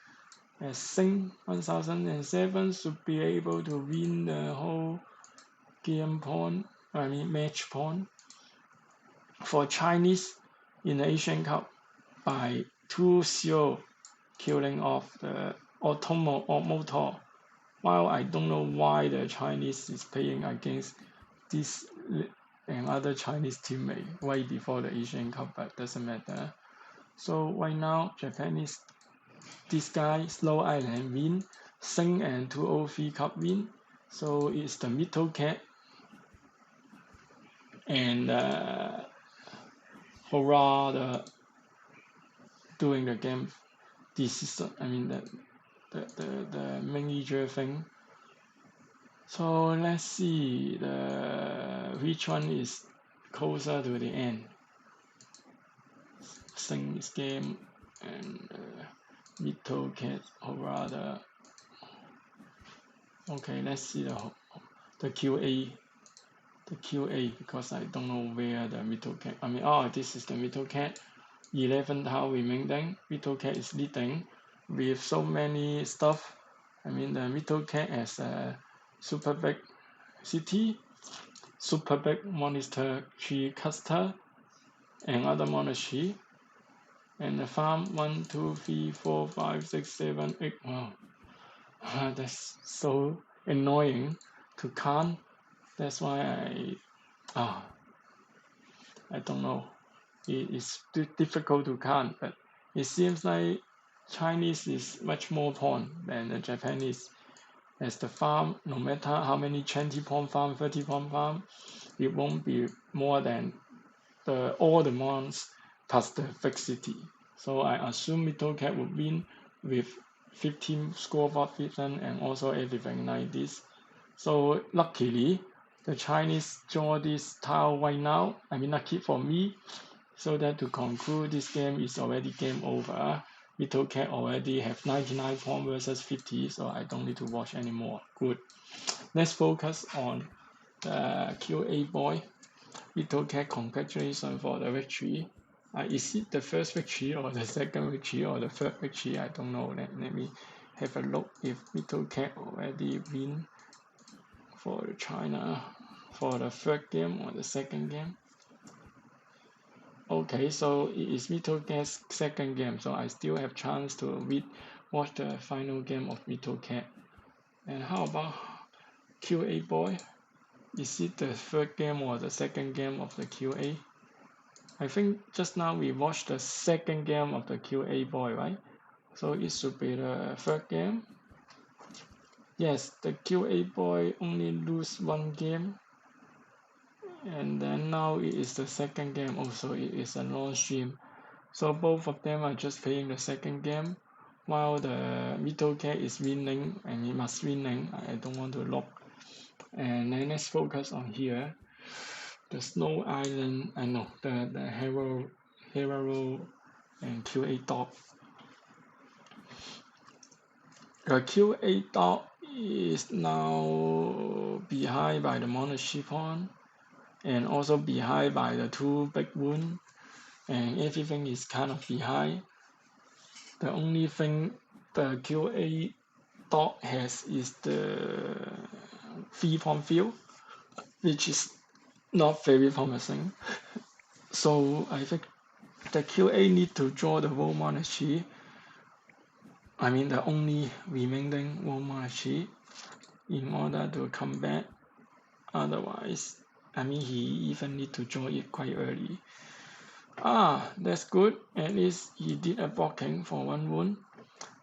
As Sing 1007 should be able to win the whole match pawn for Chinese in the Asian Cup by 2-0, killing off the Motor. While I don't know why the Chinese is playing against this and other Chinese teammate way before the Asian Cup, but doesn't matter. So right now, Japanese, this guy, Slow Island win, Sing and 203 Cup win. So it's the middle cat and Hurrah doing the game decision. I mean the manager thing. So let's see which one is closer to the end. Sing's game and Little Cat or rather. Okay, let's see the QA. The QA, because I don't know where the middle cat. This is the middle cat. 11 tile remaining. Middle cat is leading with so many stuff. The middle cat has a super big city. super big monster tree cluster and other monarchy. And the farm 1, 2, 3, 4, 5, 6, 7, 8. Wow, that's so annoying to count. That's why I don't know. It is difficult to count, but it seems like Chinese is much more pawn than the Japanese. As the farm, no matter how many 20 pawn farm, 30 pawn farm, it won't be more than all the mons plus the fixity. So I assume Little Cat would win with 15 scoreboard vision and also everything like this. So luckily, the Chinese draw this tile right now. I mean, lucky for me, so that to conclude this game is already game over. Little Cat already have 99 points versus 50, so I don't need to watch anymore. Good. Let's focus on the QA boy. Little Cat, congratulations for the victory. Is it the first victory or the second victory or the third victory? I don't know. Let me have a look if Little Cat already win for China for the third game or the second game. Okay, so it is Little Cat's second game, so I still have chance to watch the final game of Little Cat. And how about QA boy? Is it the third game or the second game of the QA? I think just now we watched the second game of the QA boy, right? So it should be the third game. Yes, the QA boy only lose one game. And then now it is the second game also. It is a long stream. So both of them are just playing the second game, while the Little Cat is winning and he must winning. I don't want to look. And then let's focus on here. The Snow Island, I know, the Hero and QA dog. The QA dog is now behind by the monarchy pawn and also behind by the two big wound, and everything is kind of behind. The only thing the QA dog has is the 3-pawn field, which is not very promising. So I think the QA need to draw the whole monarchy. I mean the only remaining whole monarchy in order to come back. Otherwise, I mean he even need to draw it quite early. That's good. At least he did a blocking for one wound.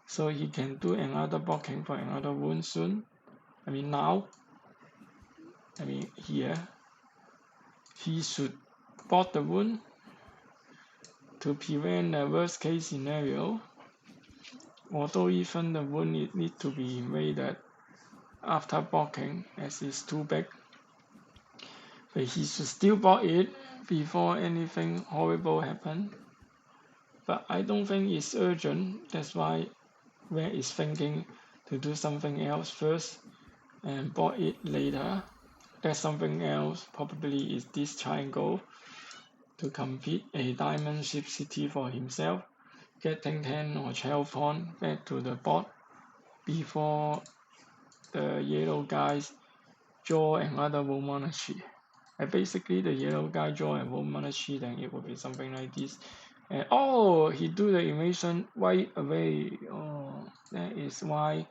So he can do another blocking for another wound soon. I mean now. I mean here. He should block the wound to prevent the worst case scenario. Although even the wound need to be invaded after blocking as it's too big. But he should still block it before anything horrible happen. But I don't think it's urgent. That's why Red is thinking to do something else first and block it later. That something else probably is this triangle to complete a diamond ship city for himself, getting 10 or 12 pawn back to the board before the yellow guys draw another world monarchy. And basically the yellow guy draw a world monarchy, then it will be something like this. And he do the invasion right away. That is why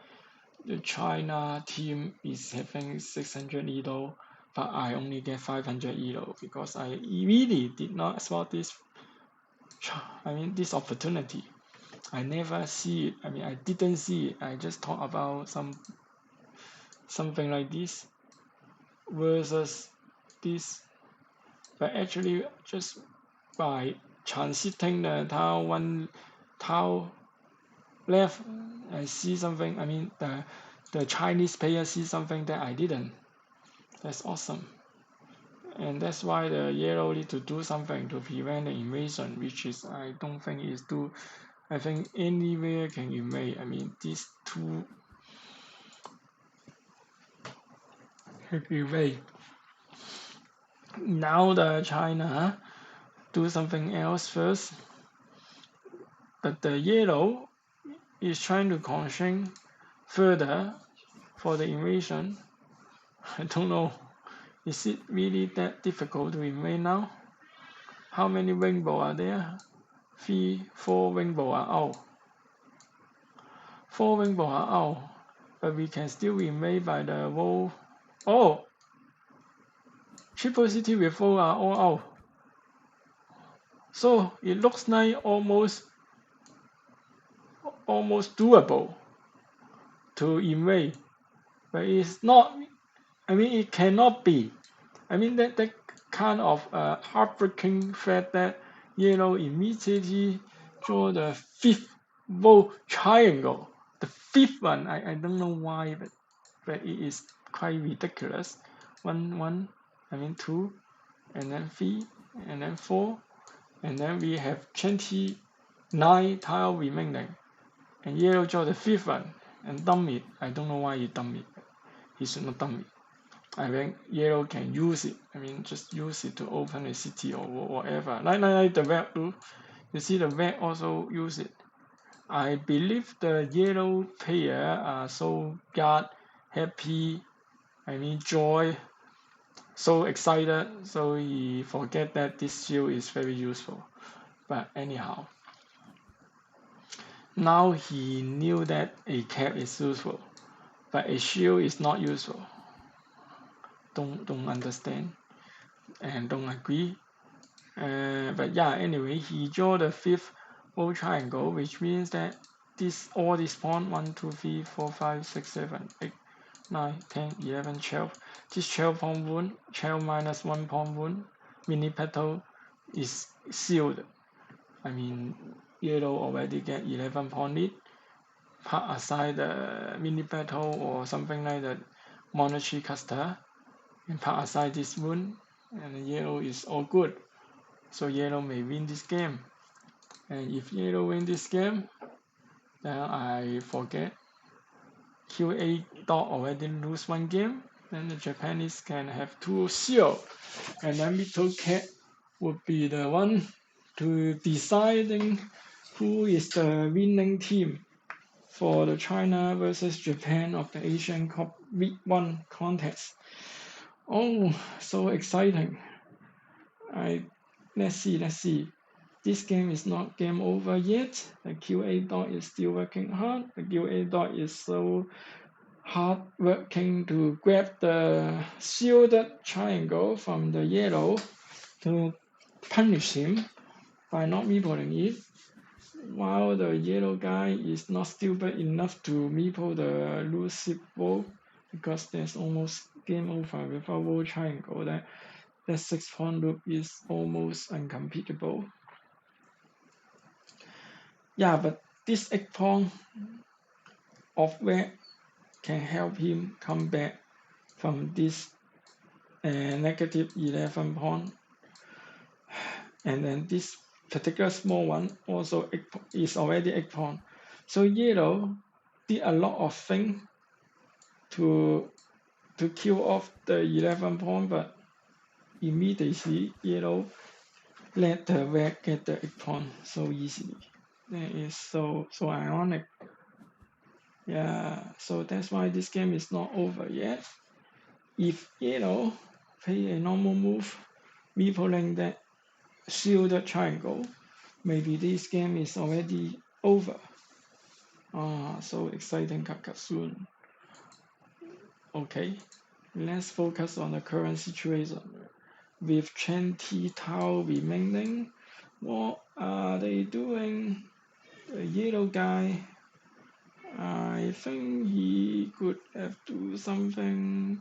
the China team is having 600 elo, but I only get 500 elo because I really did not spot this. I mean this opportunity. I never see it. I mean I didn't see it. I just talk about something like this versus this, but actually just by transiting the tile left, I see something. I mean the Chinese player sees something that I didn't. That's awesome. And that's why the yellow need to do something to prevent the invasion, which is I don't think is too. I think anywhere can invade. I mean these two can invade. Now the China do something else first, but the yellow is trying to constrain further for the invasion. I don't know Is it really that difficult to invade now? How many rainbow are there? 3, 4 rainbow are out. 4 rainbow are out, but we can still invade by the wall. Oh! Triple city with wall are all out. So it looks like almost doable to invade, but it's not. I mean, it cannot be. I mean, that kind of heartbreaking fact that yellow immediately draw the 5th row triangle. The 5th one, I don't know why, but it is quite ridiculous. 1, I mean 2, and then 3, and then 4, and then we have 29 tile remaining. And yellow draw the 5th one and dump it. I don't know why he dump it. He should not dump it. I think yellow can use it. I mean, just use it to open a city or whatever. Like the red do. You see the red also use it. I believe the yellow player are so glad, happy, I mean joy, so excited, so he forget that this shield is very useful. But anyhow, now he knew that a cap is useful, but a shield is not useful. Don't understand and don't agree. But yeah, anyway, he drew the 5th row triangle, which means that all these pawn 1, 2, 3, 4, 5, 6, 7, 8, 9, 10, 11, 12. This 12 pawn wound, 12 minus 1 pawn wound, mini petal is sealed. I mean, yellow already get 11 pawn lead. Put aside the mini petal or something like that, monarchy caster, and put aside this wound, and yellow is all good. So yellow may win this game. And if yellow win this game, then I forget QA dot already lose 1 game. Then the Japanese can have 2-0. And then Mito Cat would be the one to deciding who is the winning team for the China versus Japan of the Asian Cup Week 1 contest. Oh, so exciting. Let's see. This game is not game over yet. The QA dot is still working hard. The QA dot is so hard working to grab the shielded triangle from the yellow to punish him by not meepling it, while the yellow guy is not stupid enough to meeple the loose ball, because there's almost game over without wall triangle. That 6-pawn loop is almost uncompletable. Yeah, but this 8-pawn of red can help him come back from this negative 11 pawn. And then this particular small one also is already 8 pawn. So yellow did a lot of things to kill off the 11 pawn, but immediately yellow let the red get the 8 pawn so easily. That is so ironic. Yeah, so that's why this game is not over yet. If yellow play a normal move, meepling that shielded triangle, maybe this game is already over. So exciting, Carcassonne. Okay, let's focus on the current situation. With 20 tile remaining, what are they doing? The yellow guy, I think he could have do something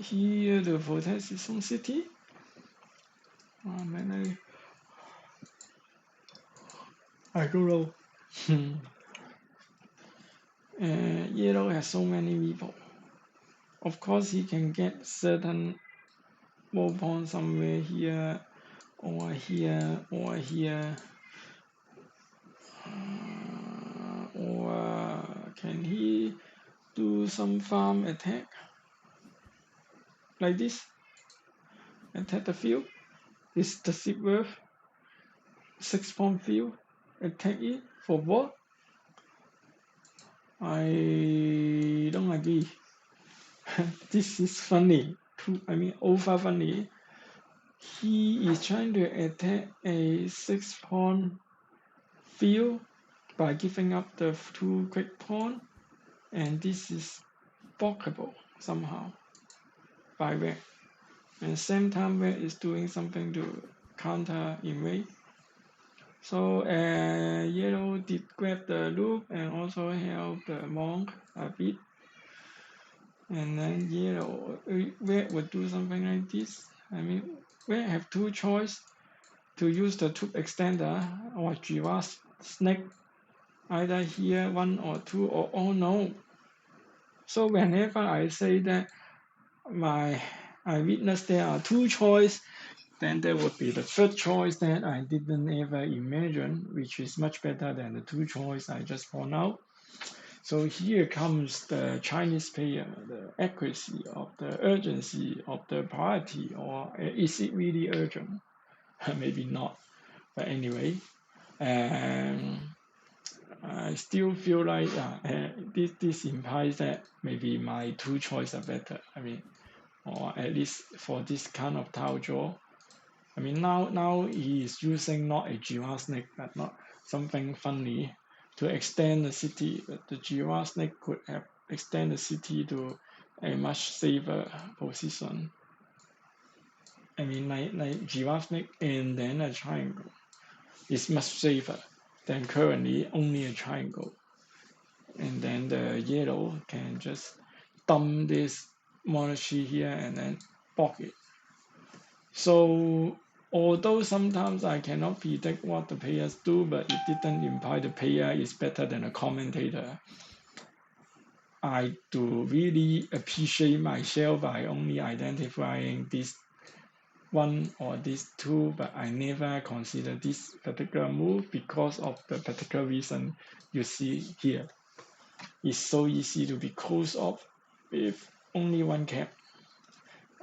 here to protect his own city. I don't know. Yellow has so many people. Of course, he can get certain wall pawn somewhere here, or here, or here. Or can he do some farm attack? Like this? Attack the field? Is the it worth 6-pawn field? Attack it for what? I don't agree. This is funny. Over funny. He is trying to attack a 6-pawn field by giving up the 2 quick pawn, and this is blockable somehow by red. And same time red is doing something to counter invade. So yellow did grab the loop and also help the monk a bit. And then red would do something like this. Red have 2 choice to use the tube extender or giraffe snake, either here 1 or 2 or oh no. So whenever I say that I witness there are 2 choice, then there would be the 3rd choice that I didn't ever imagine, which is much better than the 2 choice I just found out. So here comes the Chinese player, the accuracy of the urgency of the priority, or is it really urgent? Maybe not, but anyway, I still feel like this implies that maybe my 2 choices are better. Or at least for this kind of tile draw. Now he is using not a giraffe snake, but not something funny to extend the city. But the giraffe snake could have extend the city to a much safer position. Like giraffe snake and then a triangle is much safer than currently only a triangle. And then the yellow can just dump this monarchy here and then block it. So although sometimes I cannot predict what the players do, but it didn't imply the player is better than a commentator. I do really appreciate myself by only identifying this 1 or this 2, but I never consider this particular move because of the particular reason you see here. It's so easy to be closed off with only 1 cap.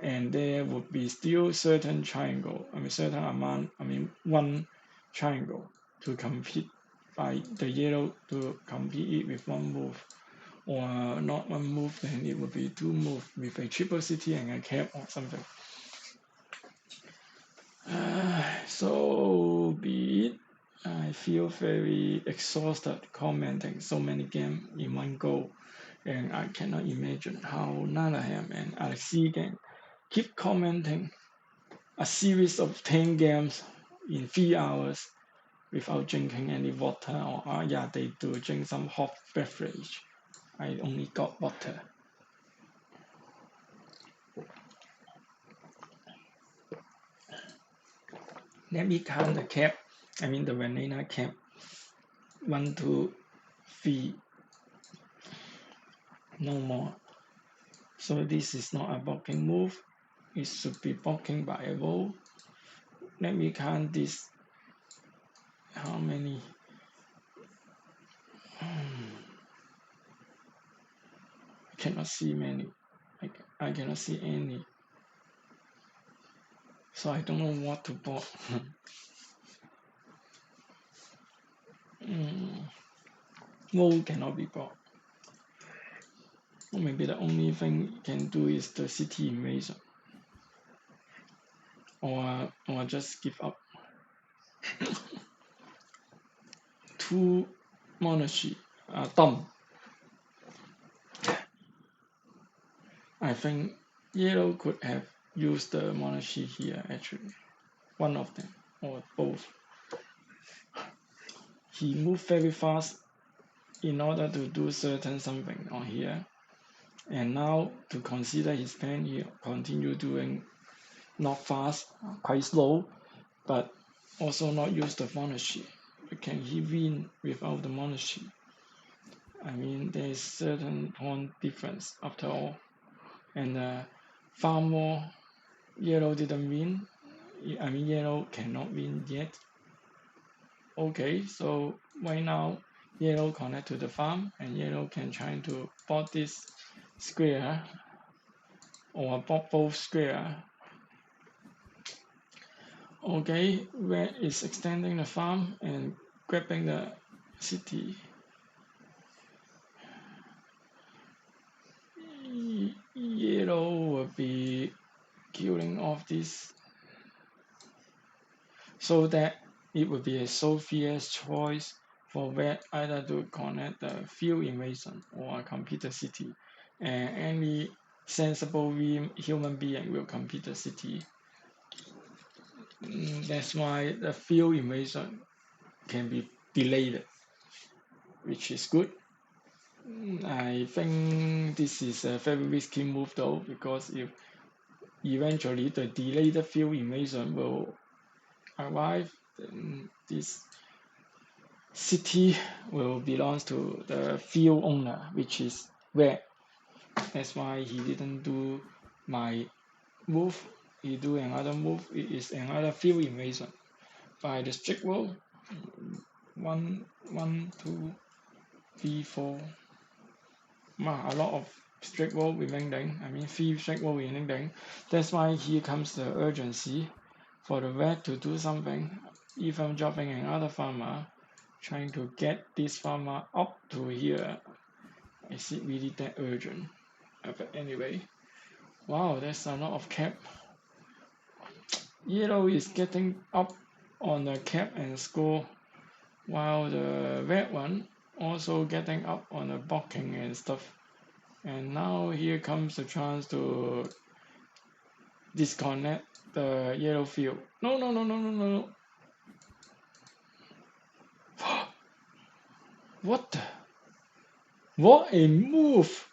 And there would be still certain triangle, certain amount, 1 triangle to compete by the yellow to compete it with 1 move, or not 1 move, then it would be 2 move with a triple city and a cap or something. So be it. I feel very exhausted commenting so many games in 1 go, and I cannot imagine how Nanaham and Alexi can keep commenting a series of 10 games in 3 hours without drinking any water, or they do drink some hot beverage. I only got water. Let me count the cap, the banana cap. 1, 2, 3, no more. So this is not a blocking move. It should be blocking by a roll. Let me count this. How many? I cannot see many. I cannot see any. So I don't know what to block. Roll cannot be blocked. Or maybe the only thing you can do is the city invasion. Or just give up. 2 monarchy are dumb. I think yellow could have used the monarchy here actually. 1 of them or both. He moved very fast in order to do certain something on here. And now to consider his plan, he continue doing not fast, quite slow, but also not use the monarchy. Can he win without the monarchy? There is certain point difference after all. And far more, yellow didn't win. Yellow cannot win yet. Okay, so right now, yellow connect to the farm, and yellow can try to block this square or block both square. Okay, red is extending the farm and grabbing the city. killing off this so that it would be a Sophie's choice for where either to connect the field invasion or a computer city, and any sensible human being will compete the city. That's why the field invasion can be delayed, which is good. I think this is a very risky move though, because if eventually the delayed field invasion will arrive, then this city will belong to the field owner, which is red. That's why he didn't do my move. He do another move. It is another field invasion by the strict roll. 1, 1, 2, 3, 4. A lot of strict roll remaining. I mean 3 strict roll remaining. That's why here comes the urgency for the red to do something. Even dropping another farmer, trying to get this farmer up to here. Is it really that urgent? But anyway, wow, there's a lot of cap. Yellow is getting up on the cap and score, while the red one also getting up on the blocking and stuff. And now here comes the chance to disconnect the yellow field. No, no, no, no, no, no. What the? What a move!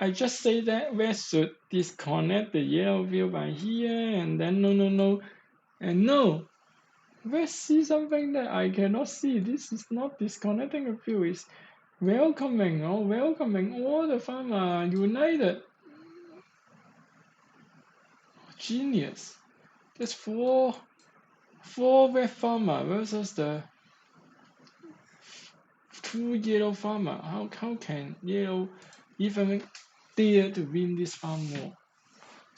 I just say that red should disconnect the yellow field by here, and then no, no, no, and no. Red see something that I cannot see. This is not disconnecting the field. It's welcoming all the farmer united. Genius. That's four red farmer versus the 2 yellow farmer. How can yellow even dare to win this farm war?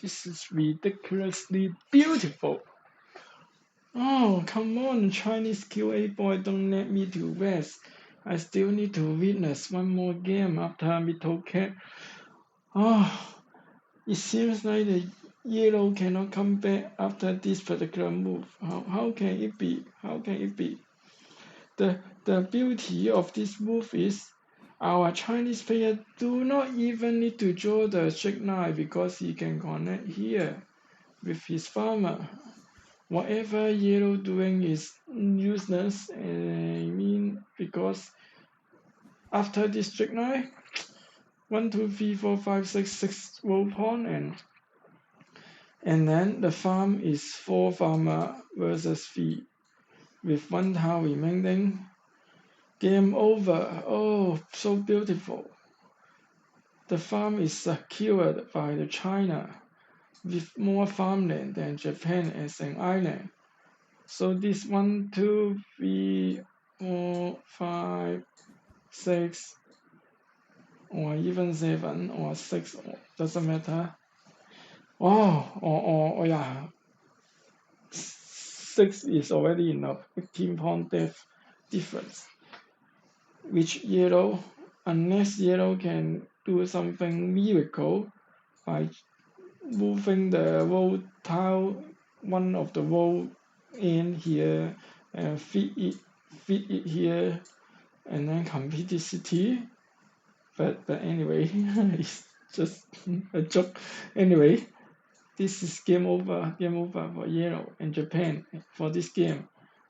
This is ridiculously beautiful. Oh, come on, Chinese QA boy, don't let me to rest. I still need to witness one more game after WTCOC. Oh, it seems like the yellow cannot come back after this particular move. How can it be? How can it be? The beauty of this move is our Chinese player do not even need to draw the straight line because he can connect here with his farmer. Whatever yellow doing is useless, I mean, because after this straight line, 1, 2, 3, 4, 5, 6, 6 roll pawn, and then the farm is 4 farmer versus 3 with 1 tile remaining. Game over. Oh, so beautiful. The farm is secured by the China with more farmland than Japan as an island. So this 1, 2, 3, 4, 5, 6, or even 7 or 6, doesn't matter. Oh, or yeah, 6 is already enough. 18 pawn depth difference. Which yellow, unless yellow can do something miracle by moving the row tile, one of the row in here, and fit it here, and then complete the city. But anyway, it's just a joke. Anyway, this is game over for yellow and Japan for this game.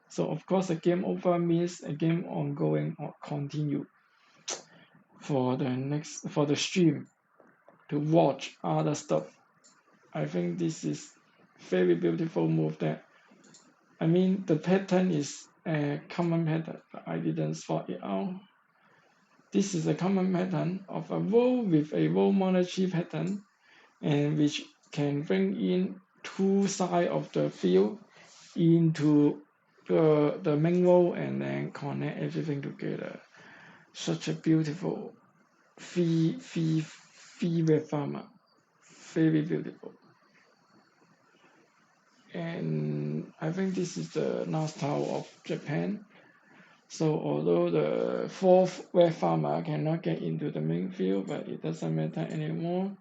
So of course a game over means a game ongoing or continue for the stream to watch other stuff. I think this is very beautiful move that, I mean, the pattern is a common pattern, but I didn't sort it out. This is a common pattern of a row with a row monarchy pattern, and which can bring in 2 sides of the field into the main row and then connect everything together. Such a beautiful free red farmer. Very beautiful. And I think this is the last tile of Japan. So although the 4th red farmer cannot get into the main field, but it doesn't matter anymore,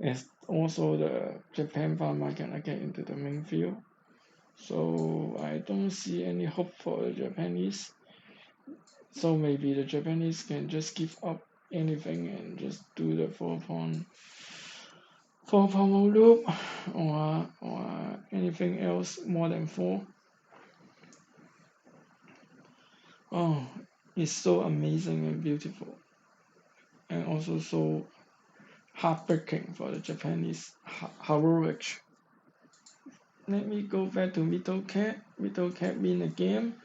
as also the Japan farmer cannot get into the main field. So I don't see any hope for the Japanese. So maybe the Japanese can just give up anything and just do the 4 pawn loop or anything else more than 4. Oh, it's so amazing and beautiful, and also so heartbreaking for the Japanese heroic. Let me go back to Middle Cat. Middle Cat win a game,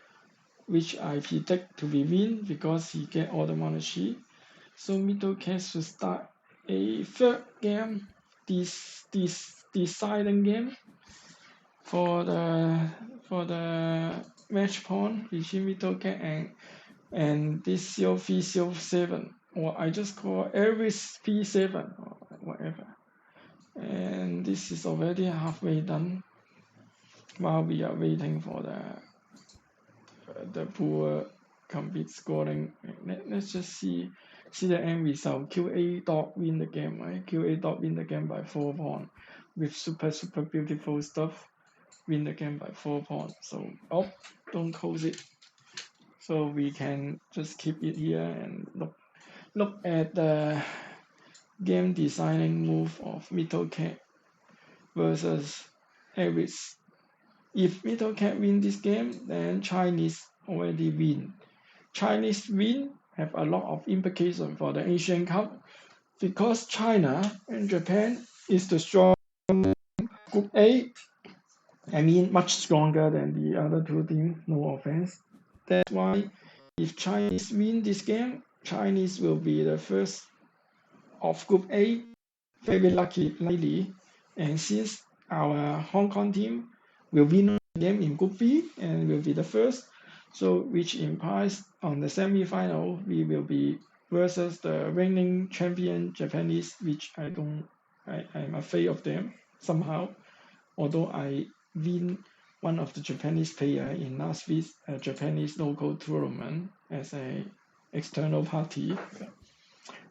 which I predict to be win because he get all the monarchy. So Middle Cat should start a third game, this deciding game for the match pawn between Middle Cat and this C07, or I just call Aries P7 or whatever. And this is already halfway done while we are waiting for the poor complete scoring. Let's just see the end result. QA dot win the game, right? QA dot win the game by 4 pawn with super beautiful stuff. Win the game by 4 pawn. So don't close it. So we can just keep it here and look at the game designing move of Middle Cat versus Aries. If Middle Cat win this game, then Chinese already win. Chinese win have a lot of implication for the Asian Cup because China and Japan is the strong Group A. I mean, much stronger than the other two teams. No offense. That's why if Chinese win this game, Chinese will be the first of Group A, very likely. And since our Hong Kong team will win the game in Group B and will be the first, so which implies on the semi-final we will be versus the reigning champion Japanese, which I'm afraid of them somehow. Although I win one of the Japanese player in last week's Japanese local tournament as a external party,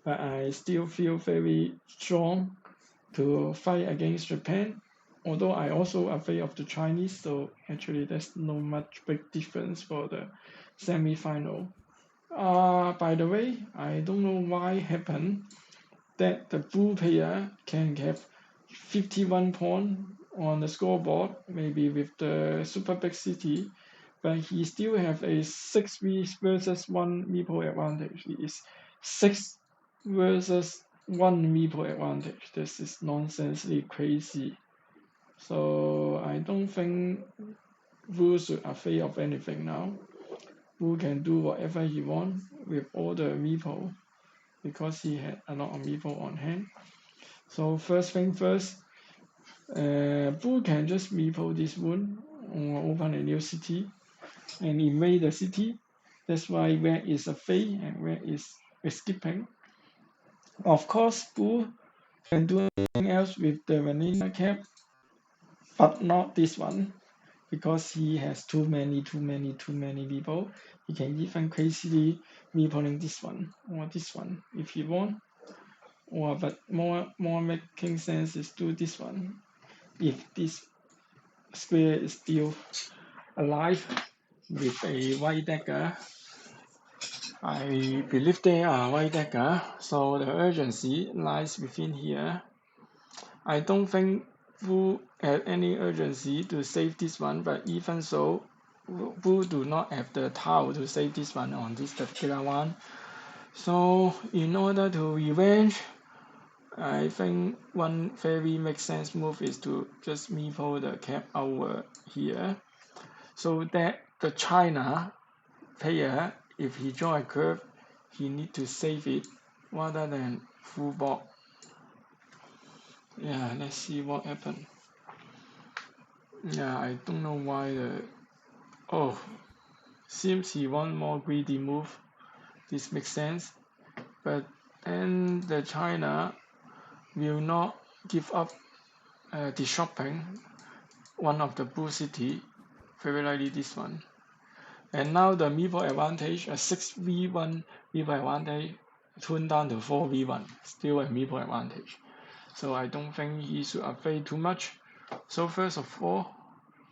but I still feel very strong to fight against Japan. Although I also afraid of the Chinese, so actually there's no much big difference for the semi-final. By the way, I don't know why happened that the blue player can have 51 points on the scoreboard, maybe with the super big city, but he still have a 6v versus 1 meeple advantage. It is 6 versus 1 meeple advantage. This is nonsensely crazy. So I don't think Wu should afraid of anything now. Wu can do whatever he wants with all the meeple because he had a lot of meeple on hand. So first thing first, Wu can just meeple this one or open a new city and invade the city. That's why red is a fade and red is skipping. Of course, Wu can do anything else with the vanilla cap, but not this one because he has too many people. He can even crazily meepling this one or this one if he want. Or but more making sense is do this one if this square is still alive with a white dagger. I believe they are white dagger, so the urgency lies within here. I don't think Wu had any urgency to save this one, but even so, Wu do not have the tile to save this one on this particular one. So in order to revenge, I think one very makes sense move is to just meeple the cap over here, so that the China player, if he draw a curve, he need to save it rather than full block. Yeah, let's see what happened. Yeah, I don't know why seems he want more greedy move. This makes sense, but then the China will not give up the shopping one of the blue city, very likely this one. And now the meeple advantage, a 6v1 meeple advantage, turned down to 4v1, still a meeple advantage. so I don't think he should afraid too much. So first of all,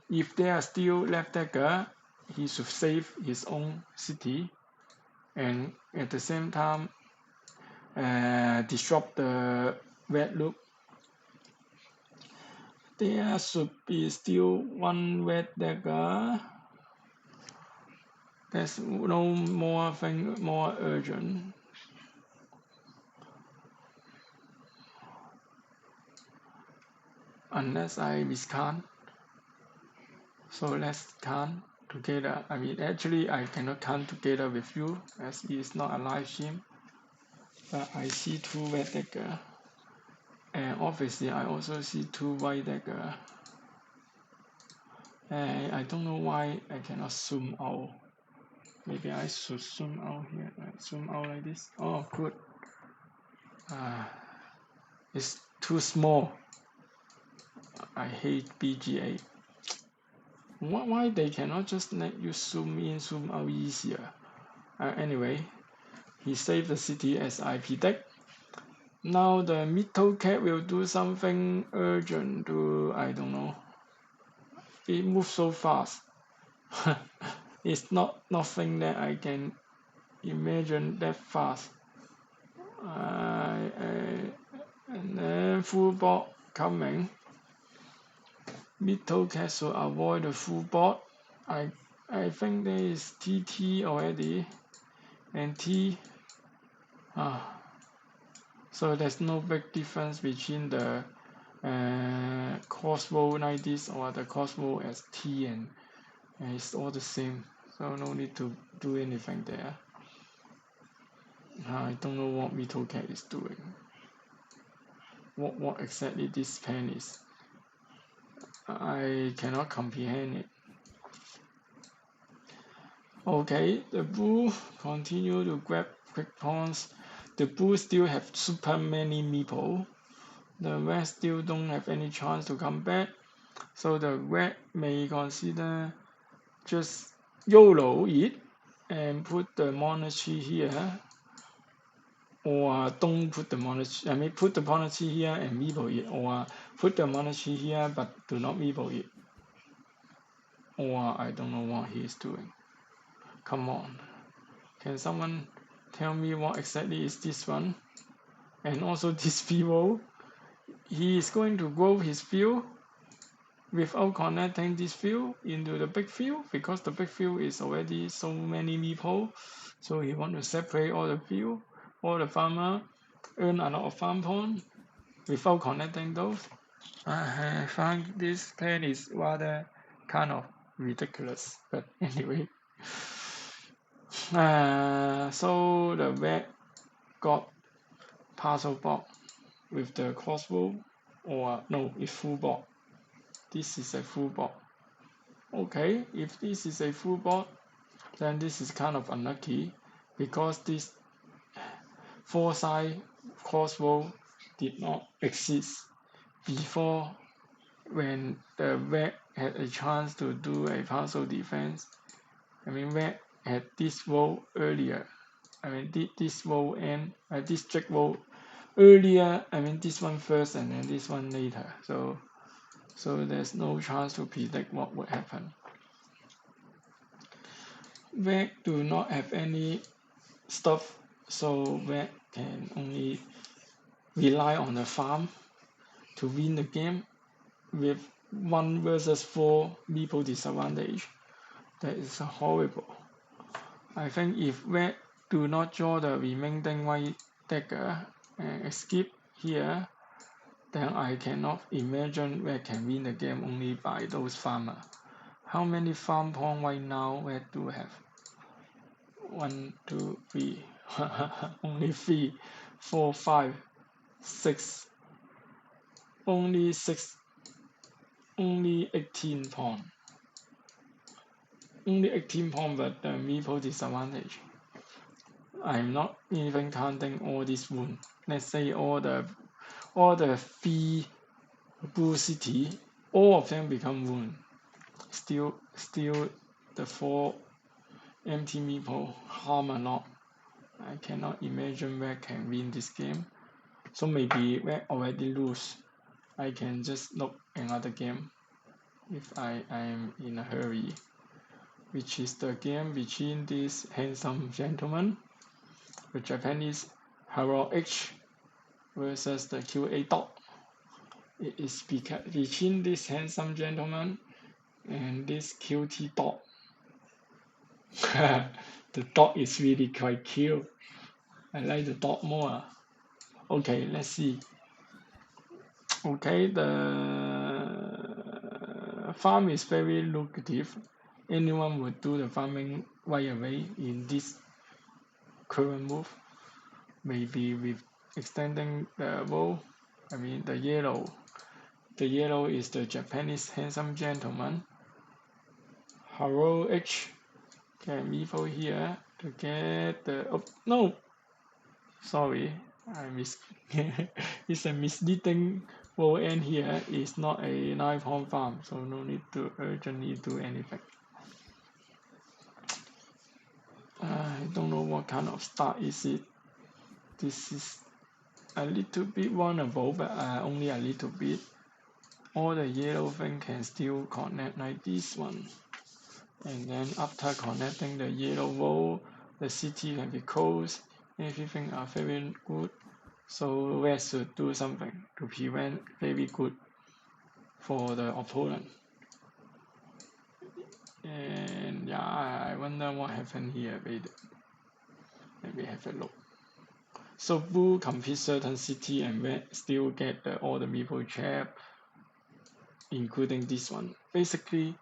if they are still left dagger, he should save his own city and at the same time disrupt the red loop. There should be still one red dagger. There's no more thing more urgent. Unless I miscount. So let's count together. I mean, actually, I cannot count together with you as it is not a live stream. But I see two red dagger. And obviously, I also see two white dagger. And I don't know why I cannot zoom out. Maybe I should zoom out here. Zoom out like this. Oh, good. It's too small. I hate BGA. Why they cannot just let you zoom in, zoom out easier? Anyway, he saved the city as I predict. Now the middle cat will do something urgent to, I don't know. It moves so fast. It's not nothing that I can imagine that fast. And then full board coming. Middle cat should avoid the full board. I think there is TT already and T. So there's no big difference between the crossbow like this or the crossbow as T and it's all the same. So no need to do anything there. I don't know what middle cat is doing. What exactly this pen is. I cannot comprehend it. Okay, the blue continue to grab quick pawns. The blue still have super many meeple. The red still don't have any chance to come back. So the red may consider just YOLO it and put the monarchy here. Or don't put the monarchy, I mean put the monarchy here and meeple it. Or put the monarchy here but do not meeple it. Or I don't know what he is doing. Come on. Can someone tell me what exactly is this one? And also this field, he is going to grow his field without connecting this field into the big field because the big field is already so many meeple. So he want to separate all the field, all the farmer, earn a lot of farm point without connecting those. I find this plan is rather kind of ridiculous, but anyway. So the red got partial board with the crossbow, or no, it's full board. This is a full board. Okay, if this is a full board, then this is kind of unlucky because this four-side crossbow did not exist before when the red had a chance to do a partial defense. I mean, red had this row earlier. I mean, this row and this check row earlier. I mean, this one first and then this one later. So there's no chance to predict what would happen. Red do not have any stuff, so red can only rely on the farm to win the game with 1 versus 4 meeple disadvantage. That is horrible. I think if red do not draw the remaining white dagger and skip here, then I cannot imagine red can win the game only by those farmers. How many farm points right now red do have? 1, 2, 3. Only 3, 4, 5, 6. Only 6. Only 18 points. Only 18 points, but the meeple disadvantage. I'm not even counting all these wounds. Let's say all the 3 blue city, all of them become wound. Still the 4 empty meeple harm a lot. I cannot imagine where can win this game. So maybe we already lose. I can just look another game if I am in a hurry, which is the game between this handsome gentleman, the Japanese Hero H versus the QA dog. It is between this handsome gentleman and this cutie dog. The dog is really quite cute. I like the dog more. Okay, let's see. Okay, the farm is very lucrative. Anyone would do the farming right away in this current move. Maybe with extending the row. I mean the yellow. The yellow is the Japanese handsome gentleman. Haro H. Can move here to get the. Oh no! Sorry, I miss. It's a misleading row end here. It's not a 9-pawn farm, so no need to urgently do anything. I don't know what kind of start is it. This is a little bit vulnerable, but only a little bit. All the yellow thing can still connect like this one. And then after connecting the yellow row, the city can be closed. Everything are very good. So red should do something to prevent very good for the opponent. And yeah, I wonder what happened here. Wait, let me have a look. So blue complete certain city and red still get all the meeple trap, including this one. Basically,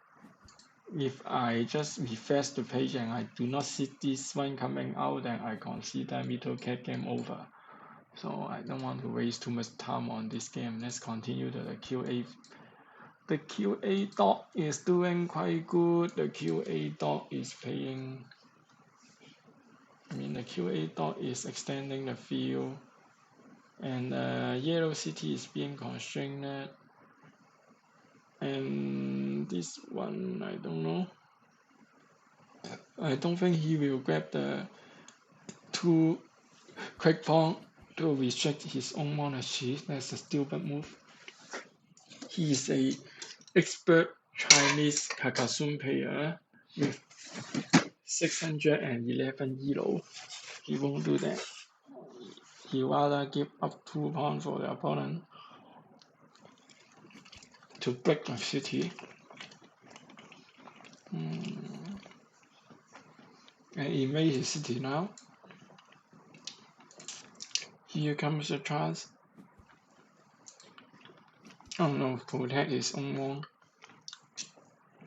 if I just refresh the page and I do not see this one coming out, then I consider middle cat game over. So I don't want to waste too much time on this game. Let's continue to the QA. The QA dog is doing quite good. The QA dog is playing. The QA dog is extending the field, and yellow city is being constrained. And this one, I don't know. I don't think he will grab the 2 quick pawn to restrict his own monarchy. That's a stupid move. He is a expert Chinese Carcassonne player with 611 elo. He won't do that. He rather give up 2 pawns for the opponent to break the city. And invade his city now. Here comes the chance. Oh no, protect his own wall.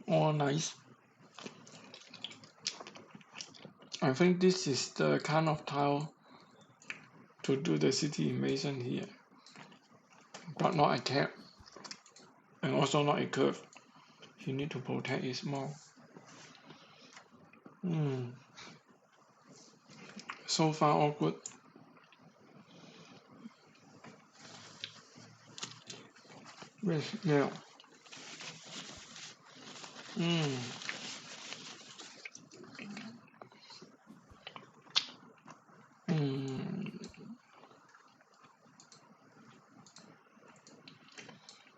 All nice. I think this is the kind of tile to do the city invasion here, but not a cap, and also not a curve. You need to protect it more. So far all good. Yeah.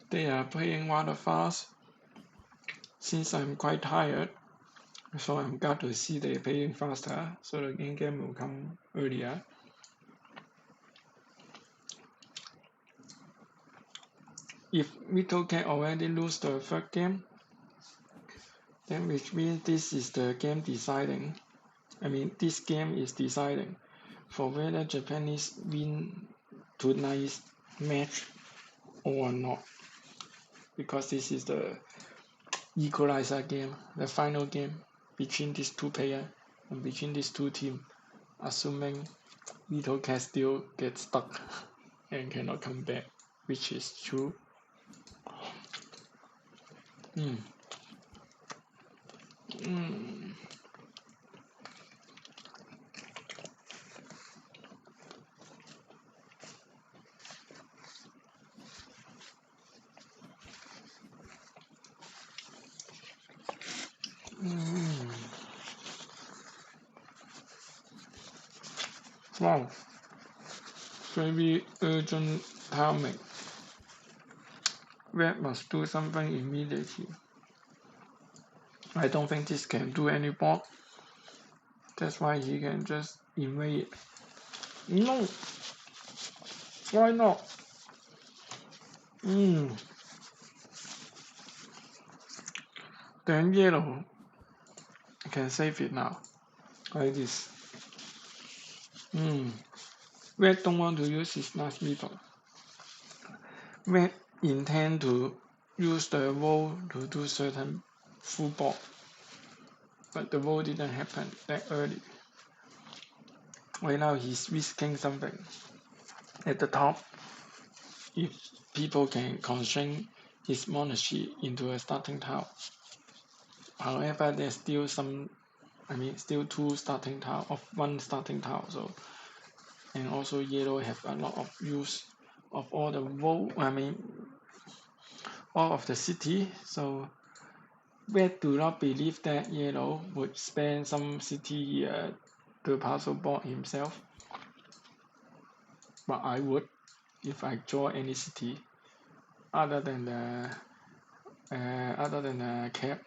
They are playing rather fast. Since I'm quite tired, so I'm glad to see they're playing faster, so the game will come earlier. If middle cat already lose the third game, then which means this is the game deciding. This game is deciding for whether Japanese win tonight's match or not, because this is the equalizer game, the final game between these two players and between these two teams, assuming middle cat still gets stuck and cannot come back, which is true. Wow. very urgent timing. Red must do something immediately. I don't think this can do any more. That's why he can just invade. No! Why not? Then yellow can save it now. Like this. Red don't want to use his last meeple. Red intend to use the wall to do certain full ball, but the wall didn't happen that early. Right now he's risking something at the top. If people can constrain his monarchy into a starting tile. However, there's still still two starting tile of one starting tile. So, and also yellow have a lot of use of all the wall. All of the city. So, red do not believe that yellow would spend some city here to parcel board himself. But I would if I draw any city other than the cap.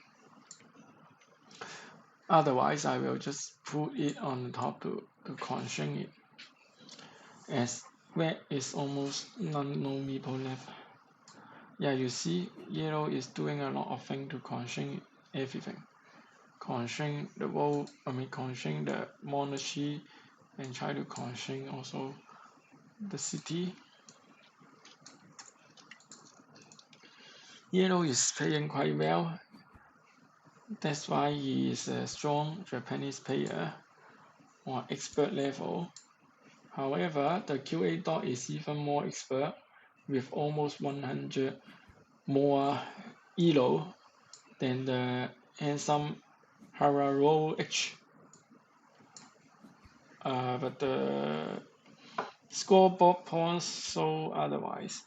Otherwise, I will just put it on top to constrain it. As red is almost no meeple left. Yeah, you see, yellow is doing a lot of things to constrain everything. Constrain the wall, constrain the monarchy, and try to constrain also the city. Yellow is playing quite well. That's why he is a strong Japanese player on expert level. However, the QA dog is even more expert with almost 100 more elo than the handsome Hararo H. But the scoreboard points show otherwise.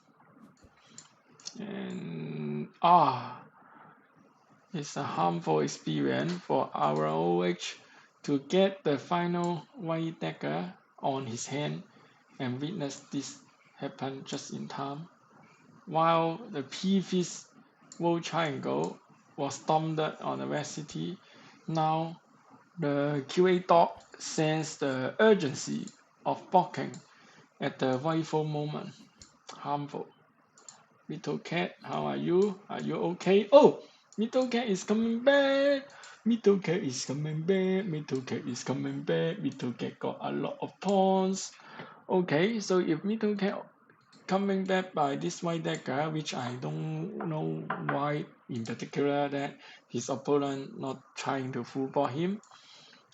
And it's a harmful experience for our OH to get the final white dagger on his hand and witness this happen just in time. While the previous wall triangle was stormed on the West City, now the QA dog sense the urgency of blocking at the rightful moment. Harmful. Little cat, how are you? Are you okay? Oh! Little cat is coming back! Little cat is coming back! Little cat is coming back! Little cat got a lot of pawns. Okay, so if Little cat coming back by this white dagger, which I don't know why in particular that his opponent not trying to full ball him,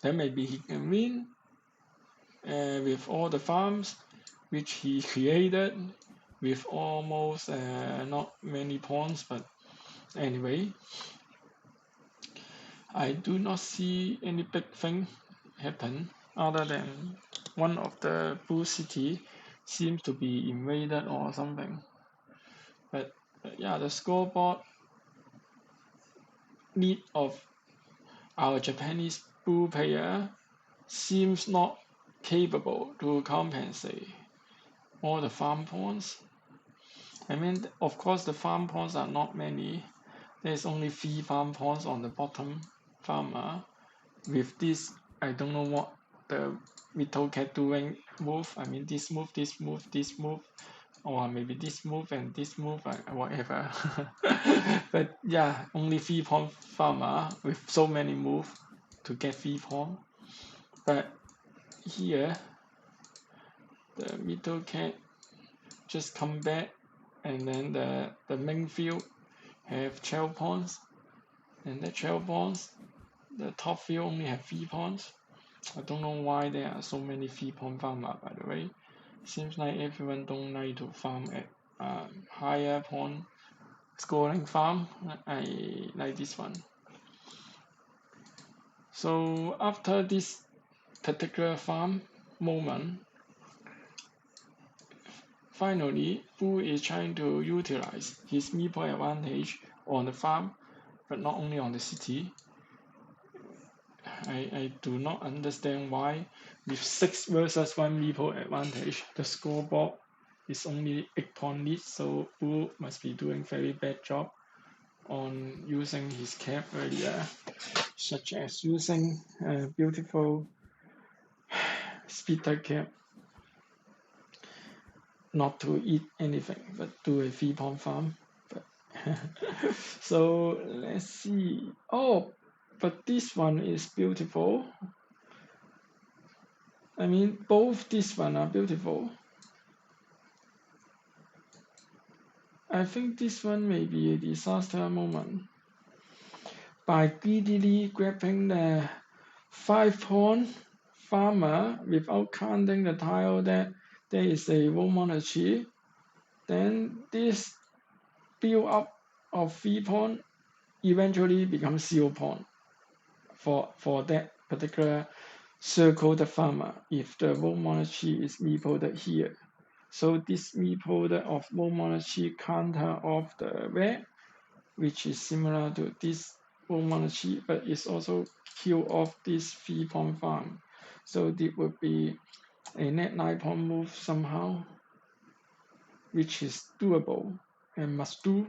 then maybe he can win with all the farms which he created with almost not many pawns, but anyway, I do not see any big thing happen other than one of the blue city seems to be invaded or something. But yeah, the scoreboard need of our Japanese blue player seems not capable to compensate all the farm pawns. Of course, the farm pawns are not many. There's only 3 farm pawns on the bottom farmer. With this, I don't know what the little cat doing move. This move, this move, this move, or maybe this move and this move, whatever. But yeah, only 3 pawn farmer with so many moves to get 3 pawn. But here, the middle cat just come back, and then the main field have 12 pawns, and the 12 pawns, the top field only have 3 pawns. I don't know why there are so many 3 pawn farmer, by the way. Seems like everyone don't like to farm at higher pawn scoring farm. I like this one. So after this particular farm moment, finally, Fu is trying to utilize his meeple advantage on the farm, but not only on the city. I do not understand why with 6 versus 1 meeple advantage, the scoreboard is only 8-point lead, so Wu must be doing very bad job on using his cap earlier, such as using a beautiful speeder cap not to eat anything but do a 3-point farm. But so let's see. Oh, but this one is beautiful. I mean, both this one are beautiful. I think this one may be a disaster moment. By greedily grabbing the 5-pawn farmer without counting the tile that there is a World Monarchy, then this build up of 3-pawn eventually becomes 0-pawn for that particular circled farmer if the World Monarchy is meepled here. So this meeple of World Monarchy counter off the red, which is similar to this World Monarchy, but it's also kill off this 3-pawn farm. So it would be a net 9-pawn move somehow, which is doable and must do.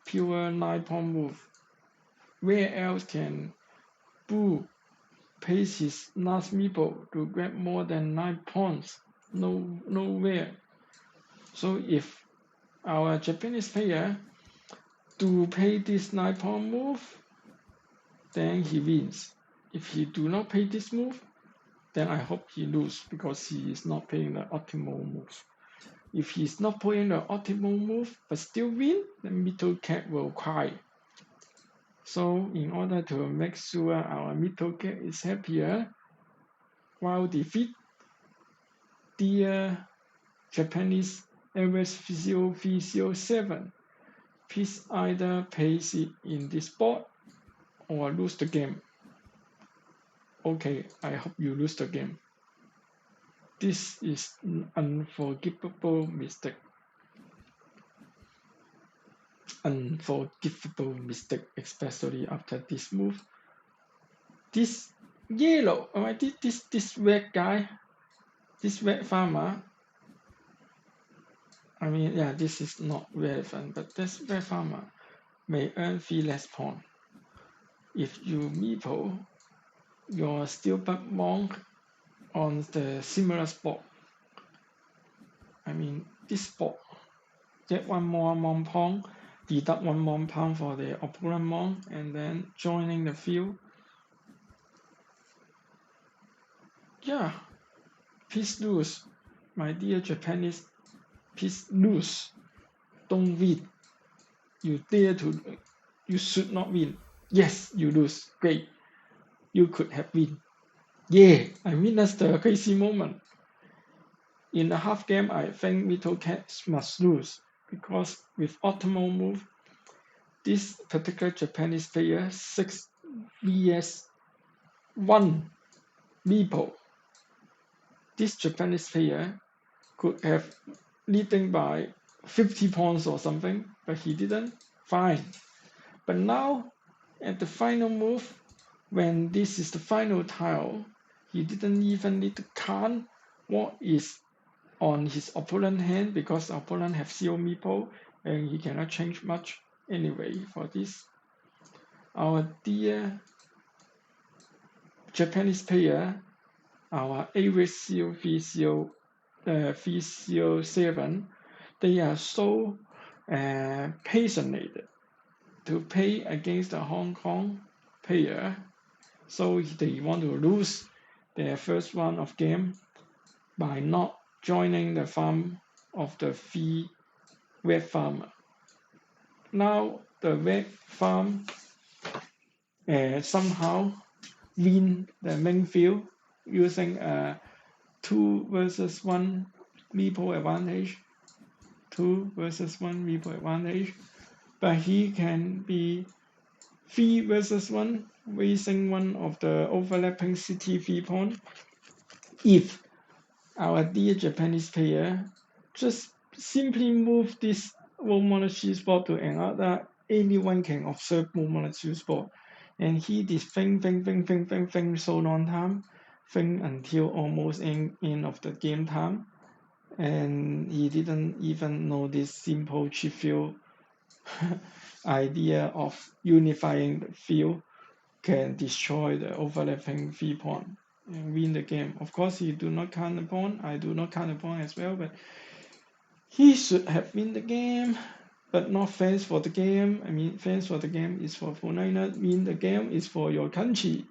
Pure 9-pawn move. Where else can Boo pays his last meeple to grab more than 9 pawns? Nowhere. So if our Japanese player do pay this 9-pawn move, then he wins. If he do not pay this move, then I hope he lose because he is not paying the optimal move. If he's not playing the optimal move but still win, the middle cat will cry. So in order to make sure our middle cat is happier, while defeat dear Japanese LS0307, please either place it in this board or lose the game. Okay, I hope you lose the game. This is an unforgivable mistake. Unforgivable mistake, especially after this move. This yellow, this red guy, this red farmer. I mean, yeah, this is not relevant, but this red farmer may earn 3 less points. If you meeple your stupid monk on the similar spot. I mean, this spot, get 1 more monk pawn, deduct 1 monk pawn for the opponent monk, and then joining the field. Yeah, please lose, my dear Japanese. Please lose. Don't win. You dare to. You should not win. Yes, you lose. Great. You could have win. Yeah, I mean that's the crazy moment. In the half game, I think middle cat must lose because with optimal move, this particular Japanese player 6 vs 1 meeple. This Japanese player could have leading by 50 points or something, but he didn't. Fine. But now, at the final move, when this is the final tile, he didn't even need to count what is on his opponent's hand because the opponent have 0 meeple and he cannot change much anyway for this. Our dear Japanese player, our AVCO307, they are so passionate to play against the Hong Kong player, so they want to lose their first round of game by not joining the farm of the 3 red farmer. Now the red farm somehow win the main field using a 2 versus 1 meeple advantage. 2 versus 1 meeple advantage, but he can be 3 versus 1, raising one of the overlapping city 3-pawn. If our dear Japanese player just simply move this World Monarchy spot to another, anyone can observe World Monarchy spot. and he did think so long time, think until almost end of the game time, and he didn't even know this simple trivial idea of unifying the field can destroy the overlapping 3 point and win the game. Of course, he do not count the point. I do not count the point as well, but he should have win the game, but not fans for the game. I mean, fans for the game is for 49ers. Win the game is for your country.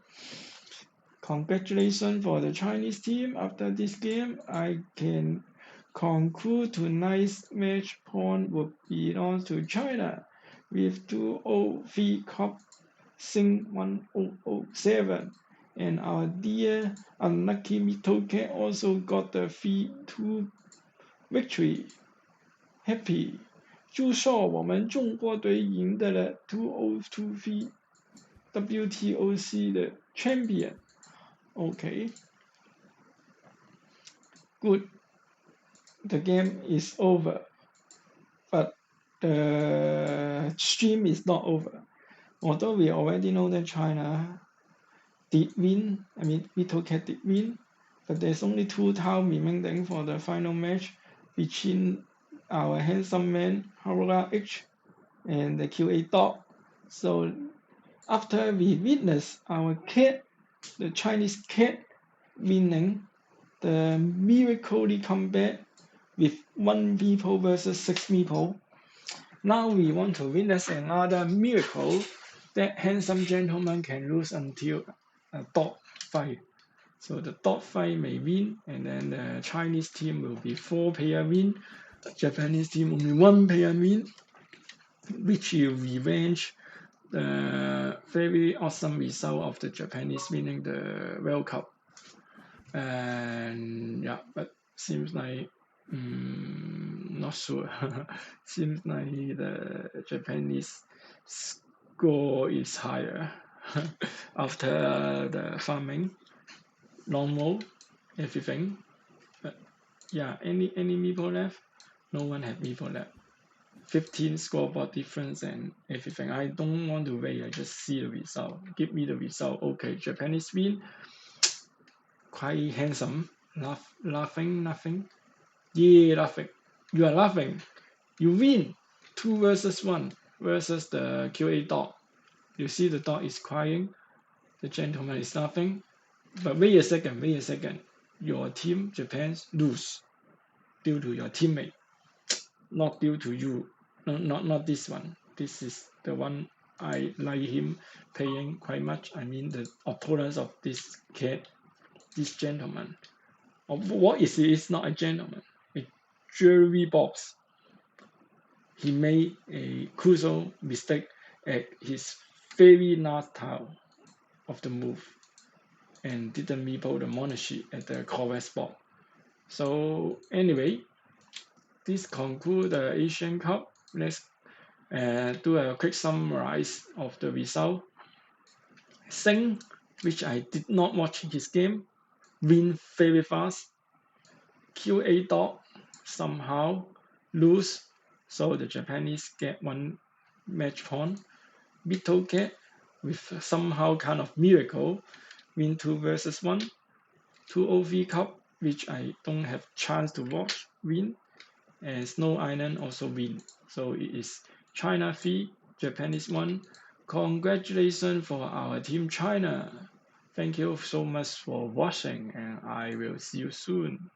Congratulations for the Chinese team. After this game, I can conclude tonight's match point would belong to China with 203 Cup Sing 1007. And our dear unlucky Mitoke also got the 3-2 victory. Happy! 祝寿我们中国队赢得了2023 WTOC 的 champion. Okay. Good. The game is over. But the stream is not over. Although we already know that China did win, I mean, WTCOC did win, but there's only 2 tiles remaining for the final match between our handsome man, Harura H, and the QA dog. So after we witness our cat, the Chinese cat, winning the miracle comeback with 1 people versus 6 people, now we want to witness another miracle that handsome gentleman can lose until a dog fight. So the dog fight may win, and then the Chinese team will be 4-player win, the Japanese team only 1-player win, which will revenge the very awesome result of the Japanese winning the World Cup. And yeah, but seems like not sure. Seems like the Japanese score is higher after the farming, normal, everything. But yeah, any meeple left? No one had meeple left. 15 scoreboard difference and everything. I don't want to wait. I just see the result. Give me the result. Okay, Japanese win. Quite handsome. Laughing, nothing. Yeah, laughing. You are laughing. You win 2 versus 1 versus the QA dog. You see the dog is crying. The gentleman is laughing. But wait a second. Your team, Japan, lose due to your teammate. Not due to you. No, not this one. This is the one I like him paying quite much. I mean the opponents of this cat, this gentleman. What is he? It's not a gentleman. A jewelry box. He made a crucial mistake at his very last tile of the move and didn't meeple the monarchy at the correct spot. So anyway, this concludes the Asian Cup. Let's do a quick summarize of the result. Sing, which I did not watch his game, win very fast. QA dog somehow lose, so the Japanese get 1 match point. WTCOC with somehow kind of miracle win 2 versus 1. 203 Cup, which I don't have chance to watch, win, and Snow Island also win. So it is China 3, Japanese 1. Congratulations for our team China. Thank you so much for watching, and I will see you soon.